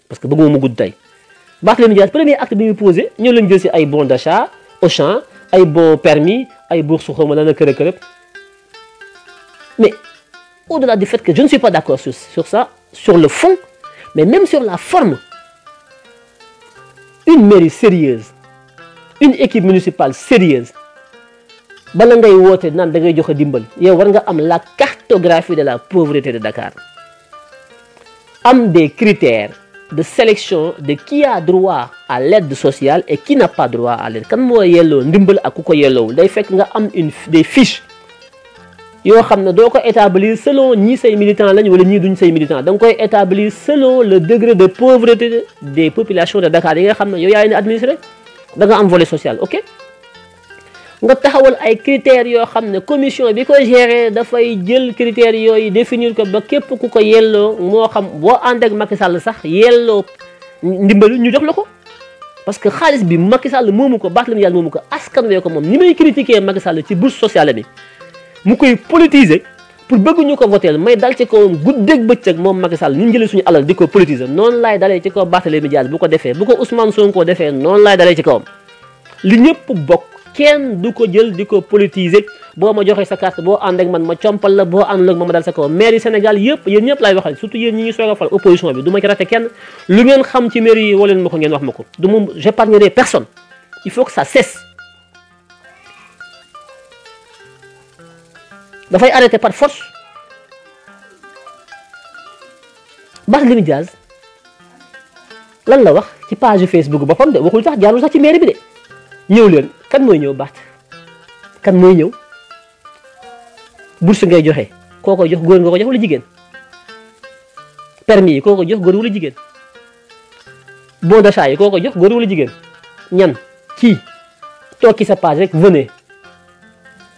parce que bëgguma mu gudd tey Barthélémy Dias premier acte bi muy posé ñëw lañ jël si ay bons d'achat Auchan ay bons permis ay bourses xaw ma dana kërëb mais au-delà du fait que je ne suis pas d'accord sur ça sur le fond mais même sur la forme une mairie sérieuse une équipe municipale sérieuse bala ngay woote naan da ngay joxe dimbal yow war nga am la cartographie de la pauvreté de Dakar am des critères de sélection de qui a droit à l'aide sociale et qui n'a pas droit à l'aide kan moo yelloo ndimbal ak ku ko yelloowul day fekk nga am des fiches yoo xam ne doo ko établir selon ñii say militants lañ wala ñii duñ say militants da nga koy établir selon le degré de pauvreté des populations de Dakar yi nga xam ne yow yaa leen administré da nga am volet social ok nga taxawal ay critères yoo xam ne commission bi ko gérer dafay jël critères yooyu définir ko ba képp ku ko yelloo moo xam boo ànd ak Macky Sall sax yelloo ndimbal ñu jox la ko parce que xaalis bi Macky Sall moomu ko Barthélémy Dias moomu ko askan wee ko moom ni may critiquer Macky Sall ci bourse sociale bi mu koy politiser pour bëgg ñu ko voter may dal ci kawam guddeeg bëccëg moom Macky Sall ñu jëlee suñu alal di ko politiser noonu laay dalee ci kaw Barthélémy Dias bu ko defee bu ko Ousmane Sonko defee noonu laay dalee ci kawam li ñëpp bokk kenn du ko jël di ko politiser boo ma joxee sa carte boo ànd ak man ma compal la boo ànd ak ma dal sa kaw maire yi Sénégal yëpp yéen ñëpp laay waxal surtout yéen ñi ngi soog a fal opposition bi du ma ci raté kenn lu ngeen xam ci maire yi woo leen ma ko ngeen wax ma ko du moom j'épargnerai personne il faut que ça cesse dafay arrêter par force Barthélémy Dias lan la wax ci page Facebook boppam de waxul sax jaarul sax ci maire bi de ñëw leen kan mooy ñëw Bart kan mooy ñëw bourse ngay joxe koo koy jox góor nga ko jox wala jigéen permis yi koo koy jox góor wala jigéen bon d'achat yi koo koy jox góor wala jigéen ñan kii toog ci sa page rek venez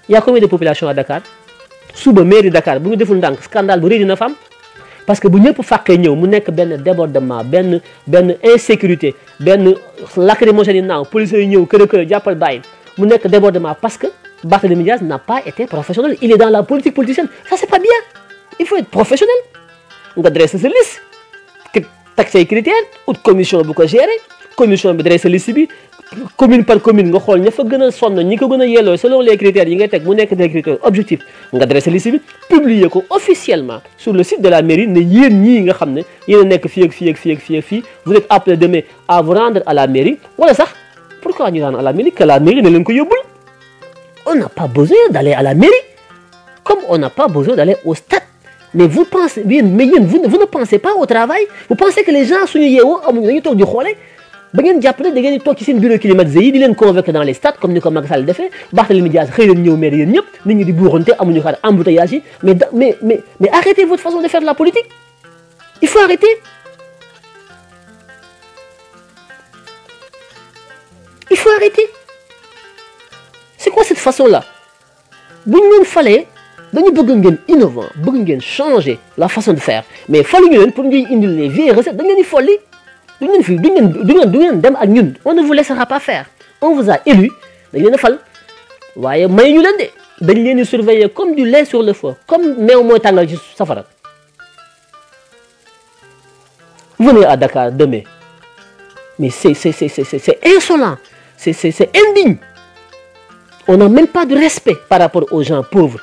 y a combien de population à Dakar suba mairie Dakar bu ñu deful ndànk scandale bu rëy dina fa am parce que bu ñëpp fàqee ñëw mu nekk benn débordement benn insécurité benn lacrymogène yi naaw police yi ñëw kër jàppal bàyyi mu nekk débordement parce que Barthélémy Dias n'a pas été professionnel il est dans la politique politicienne ça c'est pas bien il faut être professionnel nga dressé sa liste teg say critères ut commission bu ko gérer commission bi dressé liste bi commune par commune nga xool ña fa gën a sonn ñi ko gën a yelloo selon les critères yi ngay teg mu nekk des critères objectifs nga dressé liste bi publier ko officiellement sur le site de la mairie ne yéen ñii nga xam ne yéen a nekk fii ak fii ak fii ak fii ak fii vous êtes appelés demain à vous rendre à la mairie wala sax pourquoi ñu rendre à la mairie que la mairie ne leen ko yóbbul on n'a pas besoin d'aller à la mairie comme on n'a pas besoin d'aller au stade mais vous pensez mais yéen vous ne pensez pas au travail vous pensez que les gens suñu yeewoo amuñu dañuy toog di xoole ba ngeen jàpp ne da ngeen di toog ci seen bureau climatisé yi di leen convoquer dans les stades comme ni ko Macky Sall defee Barthélémy Dias xëy leen ñëw maire yéen ñëpp nit ñi di buuxante amuñu xaar embouteillage yi mais arrêtez votre façon de faire de la politique il faut arrêter il faut arrêter c'est quoi cette façon là bu ñu leen falee dañu bëgg ngeen innovant bëgg ngeen changer la façon de faire mais faluñu leen pour ñuy indil les vieilles recettes dañ leen di folli du ngeen dem ak ñun on ne vous laissera pas faire on vous a élu dañ leen a fal waaye may ñu leen de dañ leen di surveiller comme du lait sur le feu comme meew mooy tàngal ci safara venez à Dakar demain mais c'est insolent c'est indigne on n'a même pas de respect par rapport aux gens pauvres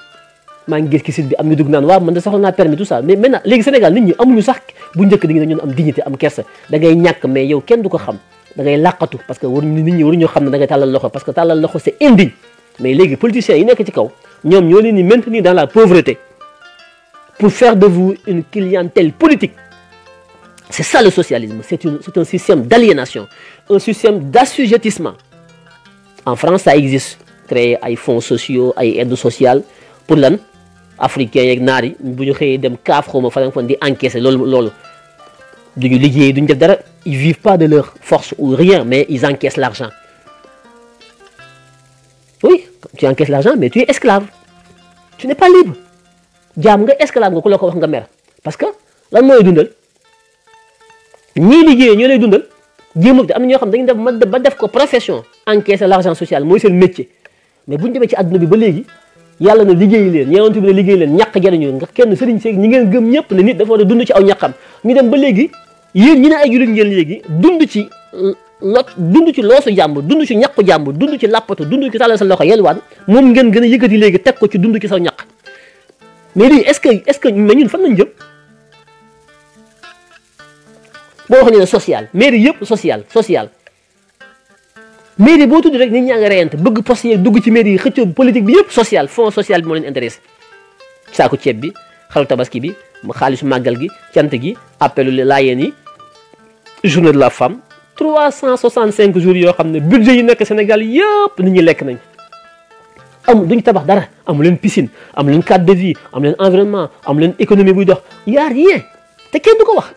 maa ngi gis ci site bi am ñu dugg naan waaw man de soxla naa permis tout ça mais maintenant léegi Sénégal nit ñi amuñu sax bu njëkk dañu ñun am dignité am kersa da ngay ñàkk mais yow kenn du ko xam da ngay làqatu parce que waruñu nit ñi waruñoo xam ne da ngay tàllal loxo parce que tàllal loxo c'est indigne mais léegi politiciens yi nekk ci kaw ñoom ñoo leen di maintenir dans la pauvreté pour faire de vous une clientèle politique c'est ça le socialisme c'est un système d'aliénation un système d'assujettissement en France ça existe créer ay fonds sociaux ay aides sociales pour lan africains yeeg naar yi bu ñu xëyee dem kaaf xaw ma fan di encaisser loolu duñu liggéey duñu def dara ils vivent pas de leur force ou rien mais ils encaissent l'argent oui tu encaisses l'argent mais tu es esclave tu n'es pas libre jaam nga esclave nga ku la ko wax nga mer parce que lan mooy dundal ñii liggéey ñoo lay dundal jéem am na ñoo xam dañu def ba def ko profession encaisser l'argent social mooy seen métier mais bu ñu demee ci àdduna bi ba léegi yàlla na liggéey leen ñeewantu bi ne liggéey leen ñàkk jariñu nga kenn sëriñ seeg ñi ngeen gëm ñëpp ne nit dafa war a dund ci aw ñàkkam ñu dem ba léegi yéen ñi ne ay jullit ngeen léegi dund ci dund ci loosu jàmbur dund ci ñaqu jàmbur dund ci làppatu dund ci tàllal sa loxo yelwaan moom ngeen gën a yëkkati léegi teg ko ci dund ci sa ñaq mais lii est-ce que mais ñun fan lañ jëm boo wax ñu ne social mairie yëpp social mairie boo tudd rek nit ñaa ngi reyante bëgg poste yi dugg ci mairie yi xëccoo politique bi yëpp social fond social bi moo leen intéressé saako ceeb bi xaru tabaski bi xaalisu màggal gi cant gi appelu laayeen yi journée de la femme 365 jours yoo xam ne budget yi nekk Sénégal yëpp nit ñi lekk nañ duñu tabax dara amu leen piscine amu leen cadre de vie amu leen environnement amu leen économie buy dox y a rien te kenn du ko wax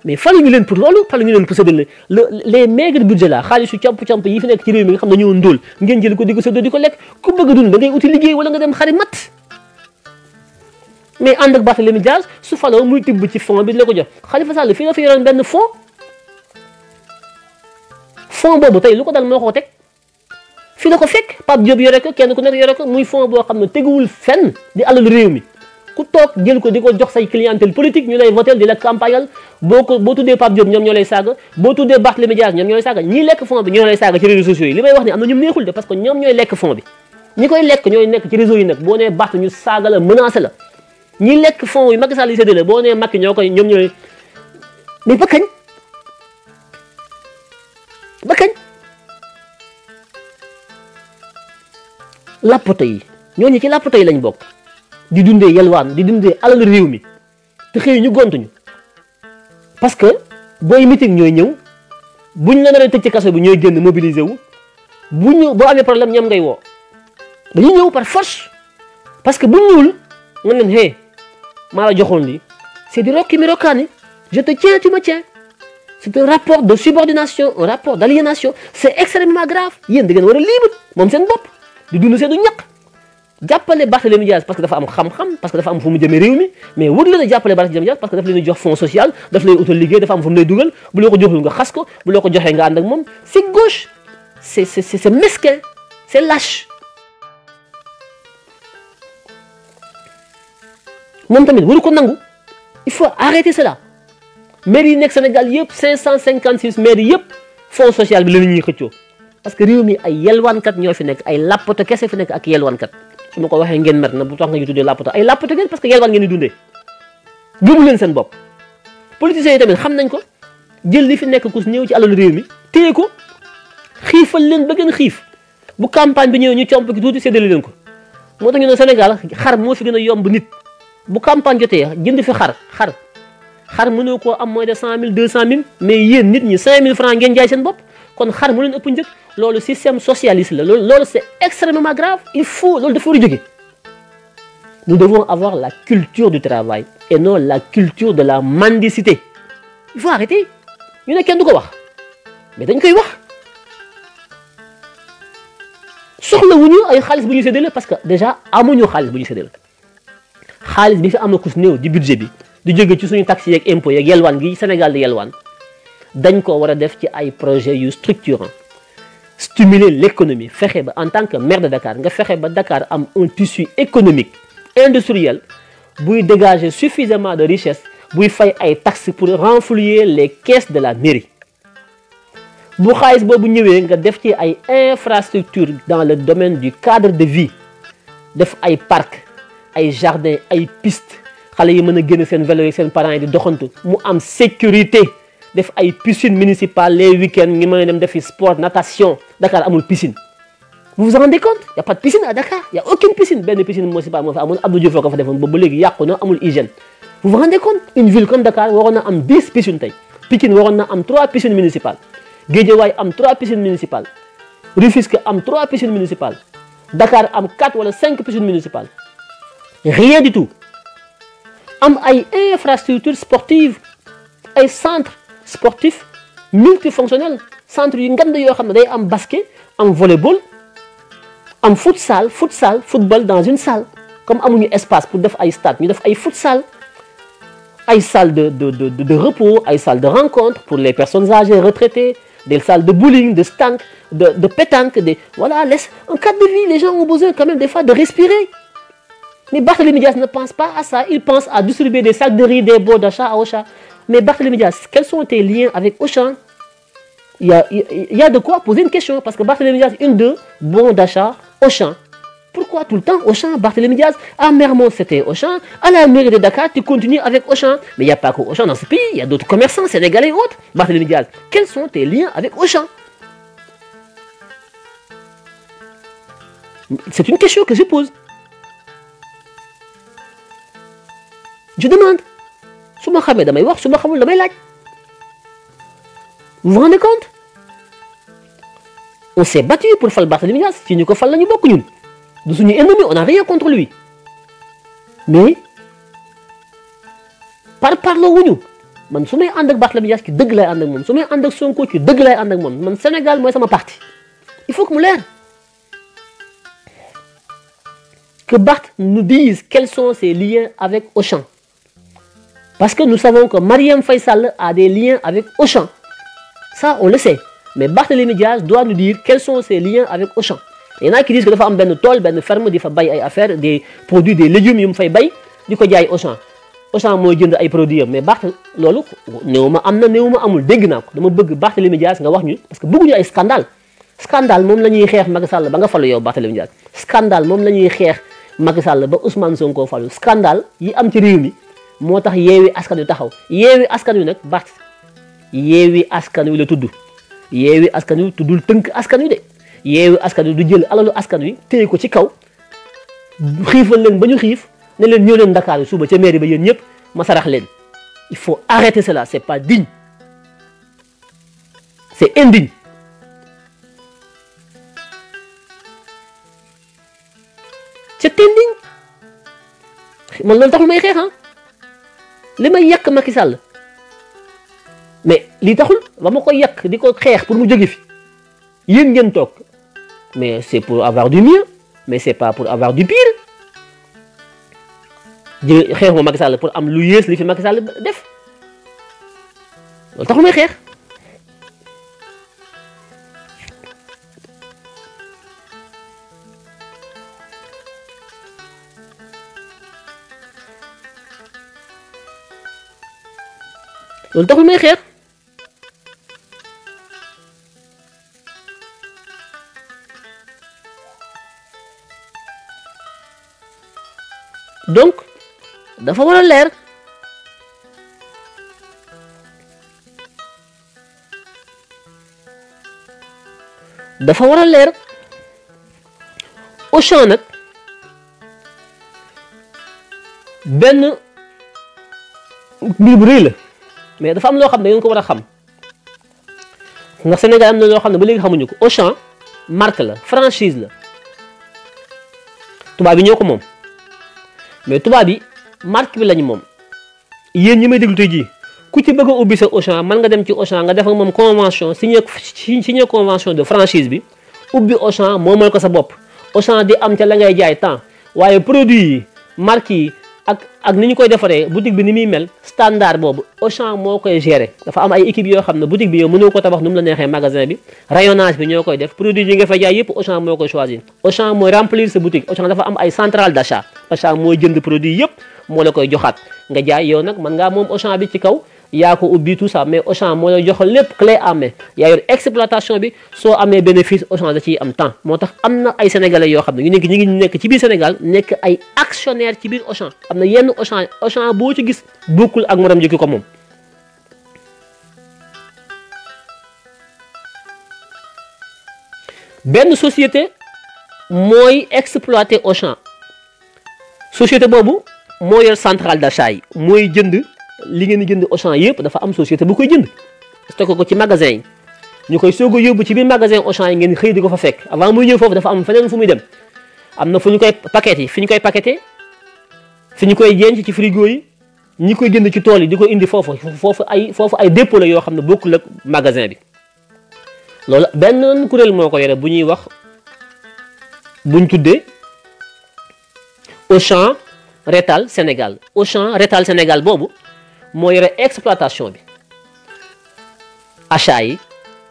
mais faluñu leen pour loolu faluñu leen pour séddale les maigres budget là xaalisu camp yi fi nekk ci réew mi nga xam ne ñoo ndóol ngeen jël ko di ko séddoo di ko lekk ku bëgg a dund da ngay uti liggéey wala nga dem xari mat mais ànd ak Barthélémy Dias su faloo muy tibb ci fond bi la ko jox Khalifa Sall fii la fi yoroon benn fond boobu tey lu ko dal moo ko teg fii la ko fekk Pape Diop yore ko kenn ku nekk yore ko muy fond boo xam ne teguwul fenn di alal réew mi ku toog jël ko di ko jox say clientèle politique ñu lay votel di la campagnal boo tuddee Pape Diop ñoom ñoo lay saaga boo tuddee Barthélémy Dias ñoom ñoo lay saaga ñii lekk fond bi ñoo lay saaga ci réseaux sociaux yi li may wax ni am na ñum neexul de parce que ñoom ñooy lekk fond bi ñi koy lekk ñooy nekk ci réseau yi nag boo nee Barth ñu saaga la menacé la ñi lekk fond yi Macky Sall yi séddale boo nee Macky ñoo koy ñoom ñooy mais ba kañ làppato yi ñooñu ci làppato yi lañ bokk di dundee yalwaan di dundee alal réew mi te xëy ñu gontuñu parce que booy meeting ñooy ñëw buñ la nar a tëj ci kaso bi ñooy génn mobiliser wu boo amee problème ñoom ngay woo dañuy ñëw par force parce que buñ ñëwul nga leen hey maa la joxoon lii c'est du rocci mi roccaani je te tiens tu me tiens c'est un rapport de subordination un rapport d'aliénation c'est extrêmement grave yéen da ngeen war a libre moom seen bopp di dund seen du ñaq jàppale Barthélémy Dias parce que dafa am xam-xam parce que dafa am fu mu jëmee réew mi mais wut leen a jàppale Barthélémy Dias parce que daf leen jox fonds social daf lay utal liggéey dafa am fu mu lay dugal bu loo ko joxul nga xas ko bu loo ko joxee nga ànd ak moom c'est gauche c'est mesquin c'est lâche moom tamit waru ko nangu il faut arrêter cela maire yi nekk Sénégal yëpp 556 maires yëpp fonds social bi la ñuy xëccoo parce que réew mi ay yelwaankat ñoo fi nekk ay làppato kese fi nekk ak yelwaankat su ma ko waxee ngeen mer na bu tax nga ñu tuddee làppato ay làppato ngeen parce que yelwaan ngeen di dundee gëmu leen seen bopp politiciens yi tamit xam nañ ko jël li fi nekk ku ñëw ci alalu réew mi téye ko xiifal leen ba ngeen xiif bu campagne bi ñëwee ñu comp ki tuuti séddale leen ko moo tax ñu ne Sénégal xar moo fi gën a yomb nit bu campagne jotee jënd fi xar mënoo koo am moins de 100 000 200 000 mais yéen nit ñi 5 000 francs ngeen jaay seen bopp kon xar mu leen ëpp njëkk loolu système socialiste la loolu c'est extrêmement grave il faut loolu dafa war a jóge nous devons avoir la culture du travail et non la culture de la mendicité il faut arrêter ñu ne kenn du ko wax mais dañ koy wax soxla wuñu ay xaalis bu ñu séddale parce que déjà amuñu xaalis bu ñu séddale xaalis bi fi am na kus néew di budget bi di jóge ci suñu taxes yeeg impôts yeeg yelwaan gi Sénégal di yelwaan dañ ko war a def ci ay projets yu structurants stimuler l'économie fexe ba en tant que maire de Dakar nga fexe ba Dakar am un tissu économique industriel buy dégager suffisamment de richesse buy fay ay taxes pour renflouer les caisses de la mairie bu xaalis boobu ñëwee nga def ci ay infrastructures dans le domaine du cadre de vie def ay parcs ay jardins ay pistes xale yi mën a génn seen vélo yi seen parents yi di doxantu mu am sécurité def ay piscines municipales les week-ends ngi mën a dem defi sport natation Dakar amul piscine vous vous rendez compte y a pas de piscine à Dakar y a aucune piscine benn piscine municipale moo fa amoon Abdou Diouf ko fa defoon boobu ba léegi yàqu na amul hygiène vous vous rendez compte une ville comme Dakar waroon na am 10 piscines tey Pikine waroon na am 3 piscines municipales Guédiawaye am 3 piscines municipales Rufisque am 3 piscines municipales Dakar am 4 wala 5 piscines municipales rien du tout am ay infrastructures sportives ay centres sportifs multifonctionnels centres yu ngand yoo xam ne day am basket am volleyball am football dans une salle comme amuñu espace pour def ay stade ñu def ay futsal ay salles de repos ay salles de rencontre pour les personnes âgées retraitées des salles de bowling de stank de pétanque voilà en cas de vie les gens ont besoin quand même des fois de respirer. Mais Barthélémy Dias ne pense pas à ça. Il pense à distribuer des sacs de riz, des baux d'achat à Auchan. Mais Barthélémy Diaz, quels sont tes liens avec Auchan? Il y a de quoi poser une question. Parce que Barthélémy Diaz, une de bons d'achat Auchan. Pourquoi tout le temps Auchan, Barthélémy Diaz? À Mermoz, c'était Auchan. À la mairie de Dakar, tu continues avec Auchan. Mais il n'y a pas que Auchan dans ce pays. Il y a d'autres commerçants sénégalais et autres. Barthélémy Diaz, quels sont tes liens avec Auchan? C'est une question que je pose. Je demande. Vous vous rendez compte? On s'est battu pour faire Barthélémy Diaz. Si nous avons fait beaucoup, nous sommes ennemis, on n'a rien contre lui. Mais, par le wuñu, man su may ànd ak Barthélémy Diaz ki dëgg lay ànd ak moom su may ànd ak Sonko ci dëgg lay ànd ak moom man Sénégal mooy sama parti. Il faut que mu leer. Que Barth nous dise quels sont ses liens avec Auchan. Parce que nous savons que Marième Faye Sall a des liens avec Auchan. Ça, on le sait. Mais Barthélémy Diaz doit nous dire quels sont ses liens avec Auchan. Il y en a qui disent que dafa am benn tool benn ferme di fa bay ay affaire des produits des légumes yu mu fay bay di ko jaay Auchan. Auchan mooy jënd ay produits mais Barth loolu néew ma am na néew ma amul dégg naa ko dama bëgg Barthélémy Diaz nga wax ñu parce que bëgguñu ay scandale. Scandale moom la ñuy xeex Macky Sall ba nga falu yow Barthélémy Diaz. Scandale moom la ñuy xeex Macky Sall ba Ousmane Sonko falu scandale yi am ci réew mi moo tax Yewwi Askan Wi taxaw Yewwi Askan Wi nag Barth Yewwi Askan Wi la tudd Yewwi Askan Wi tuddul tënk askan wi de Yewwi Askan Wi du jël alalu askan wi téye ko ci kaw xiifal leen ba ñu xiif ne leen ñëw leen Dakar suba ca mairie ba yéen ñëpp ma sarax leen. Il faut arrêter cela, c'est pas digne, c'est indigne. C'est indigne. Man loolu taxul may xeex li may yàq Macky Sall mais li taxul ba ma koy yàq di ko xeex pour mu jóge fi yéen ngeen toog mais c'est pour avoir du mieux mais c'est pas pour avoir du pire xeex ma Macky Sall pour am lu yées li fi Macky Sall def loolu taxul may xeex. loolu taxul may xeex donc dafa war a leer dafa war a leer Auchan nag benn mbir bu rëy la mais dafa am loo xam ne ngeen ko war a xam ndax Sénégal am na loo xam ne ba léegi xamuñu ko Auchan marque la franchise la tubaab yi ñoo ko moom mais tubaab yi marque bi lañu moom yéen ñi may déglu tey jii ku ci bëgg a ubbi sa Auchan mën nga dem ci Auchan nga def ak moom convention signé convention de franchise bi ubbi Auchan moomal ko sa bopp Auchan di am ca la ngay jaay temps waaye produit yi marque yi ak ni ñu koy defaree boutique bi ni muy mel standard boobu Auchan moo koy gérer dafa am ay équipe yoo xam ne boutique bi yow mënoo ko tabax nu mu la neexee magasin bi rayonnage bi ñoo koy def produit yi nga fa jaay yëpp Auchan moo koy choisir Auchan mooy remplir sa boutique Auchan dafa am ay centrale d'achat Auchan mooy jënd produit yëpp moo la koy joxaat nga jaay yow nag mën ngaa moom Auchan bi ci kaw yaa ko ubbi tout ça mais Auchan moo lay joxal lépp clé en main yaa yor exploitation bi soo amee bénéfice Auchan da ciy am temps moo tax am na ay sénégalais yoo xam ne ñu ngi nekk ci biir Sénégal nekk ay actionnaire ci biir Auchan am na yenn Auchan boo ci gis bokkul ak morom jikki ko moom. benn société mooy exploiter Auchan société boobu moo yor centrale d'achat yi mooy jënd. li ngeen di jënd Auchan yëpp dafa am société bu koy jënd stocké ko ci magasin yi ñu koy soog a yóbbu ci biir magasin Auchan yi ngeen xëy di ko fa fekk avant muy ñëw foofu dafa am feneen fu muy dem am na fu ñu koy paqueté fi ñu koy paqueté fi ñu koy jenc ci frigo yi ñi koy jënd ci tool yi di ko indi foofu ay dépôt la yoo xam ne bokkul ak magasin bi loolu benn kuréel moo ko yore bu ñuy wax buñ tuddee Auchan Rétal Sénégal Auchan Rétal Sénégal boobu moo yore exploitation bi achat yi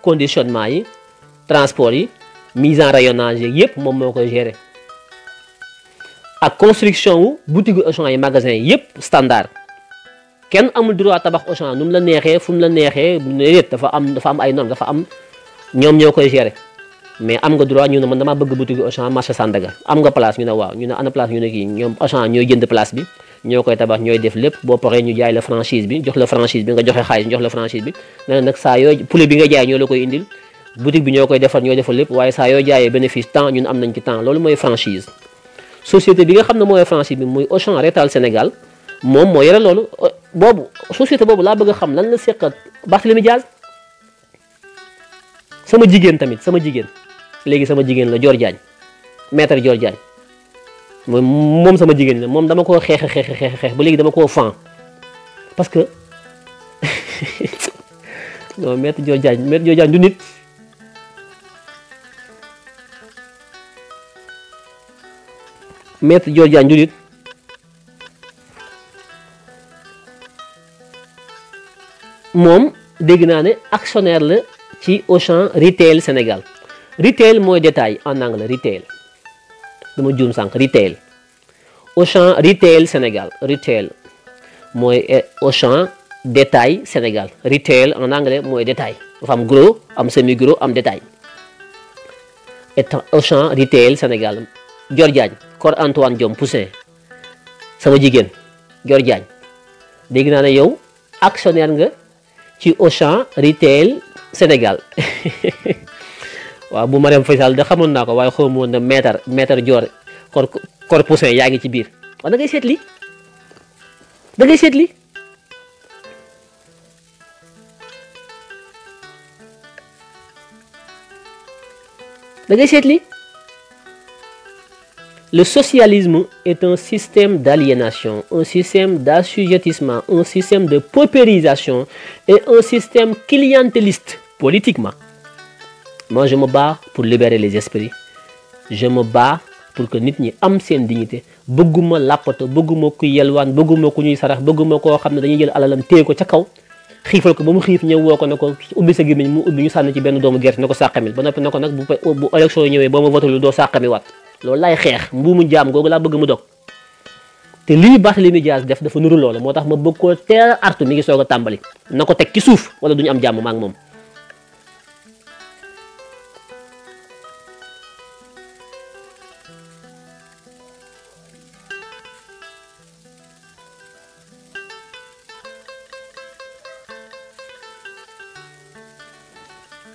conditionnement yi transport yi mise en rayonnage yi yëpp moom moo koy gérer ak construction wu boutique Auchan yi magasin yi yëpp standard kenn amul droit tabax Auchan nu mu la neexee fu mu la neexee dafa am ay normes dafa am ñoom ñoo koy gérer mais am nga droit ñu ne man damaa bëgg boutique Auchan marché Sandaga am nga place ñu ne waaw ñu ne ana place ñu ne kii ñoom Auchan ñooy jënd place bi ñoo koy tabax ñooy def lépp boo paree ñu jaay la franchise bi jox la franchise bi nga joxe xaalis jox la franchise bi ne nag saa yoo poulet bi nga jaay ñoo la koy indil boutique bi ñoo koy defar ñooy defal lépp waaye saa yoo jaayee bénéfice temps ñun am nañ ci temps loolu mooy franchise société bi nga xam ne mooy franchise bi muy Auchan Retail Sénégal moom moo yore loolu boobu société boobu laa bëgg a xam lan la seqat Barthélémy Diaz sama jigéen tamit sama jigéen léegi sama jigéen la Dior Diagne maître Dior Diagne moom sama jigéen la moom dama koo xeex ba léegi dama koo fan parce que non maître Dior Diagne du nit maître Dior Diagne du nit moom dégg naa ne actionnaire la ci Auchan Retail Sénégal retail mooy détail en anglais retail dama juum sànq retail Auchan Retail Sénégal retail mooy Auchan détail Sénégal retail en anglais mooy détail dafa am gros am semi gros am détail et Auchan Retail Sénégal Dior Diagne Cor Antoine Diome Poussin sama jigéen Dior Diagne dégg naa ne yow actionnaire nga ci Auchan Retail Sénégal waaw bu Marième Faye Sall de xamoon naa ko waaye xamoon na maître Dior Cor Poussin yaa ngi ci biir waaw da ngay seet li da ngay seet li da ngay seet li le socialisme est un système d'aliénation, un système d'assujettissement, un système de paupérisation et un système clientéliste politiquement. Moi, je me bats pour libérer les esprits. Je me bats pour que nit ñi am seen dignité. Bëgguma làppato bëgguma ku yelwaan bëgguma ku ñuy sarax bëgguma koo xam ne dañuy jël alalam téye ko ca kaw xiifal ko ba mu xiif ñëw woo ko ne ko ubbi sa gémmiñ mu ubbi ñu sànni ci benn doomu gerte ne ko sàqamil ba noppi ne ko nag bu élection ñëwee boo ma votalu doo sàqami waat loolu lay xeex mbuumu jaam googu laa bëgg mu dog te lii Barthélémy Diaz def dafa nuru loolu moo tax ma bëgg koo teel artu mi ngi soog a tàmbali na ko teg ci suuf wala duñu am jàmm maak moom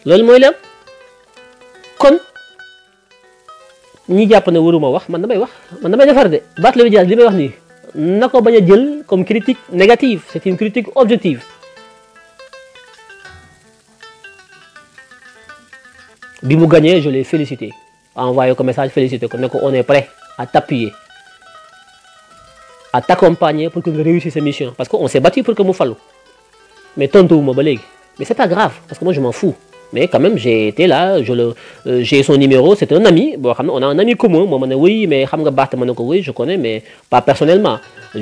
loolu mooy la kon ñi jàpp ne waruma wax man damay defar de Barthélémy Diaz li may wax nii na ko bañ a jël comme critique négative c'est une critique objective bi mu gagné je l'ai félicité envoyé ko message félicité ko ne ko on est prêt à t'appuyer à t'accompagner pour que nga réussir sa mission parce que on s'est battu pour que mu fallu mais tontuwuma ba léegi mais c'est pas grave parce que moi je m'en fous mais quand même j'ai été là j'ai son numéro c'est un ami bon on a un ami commun moi ma ne oui mais xam nga Barth ma ne ko oui je connais mais pas personnellement je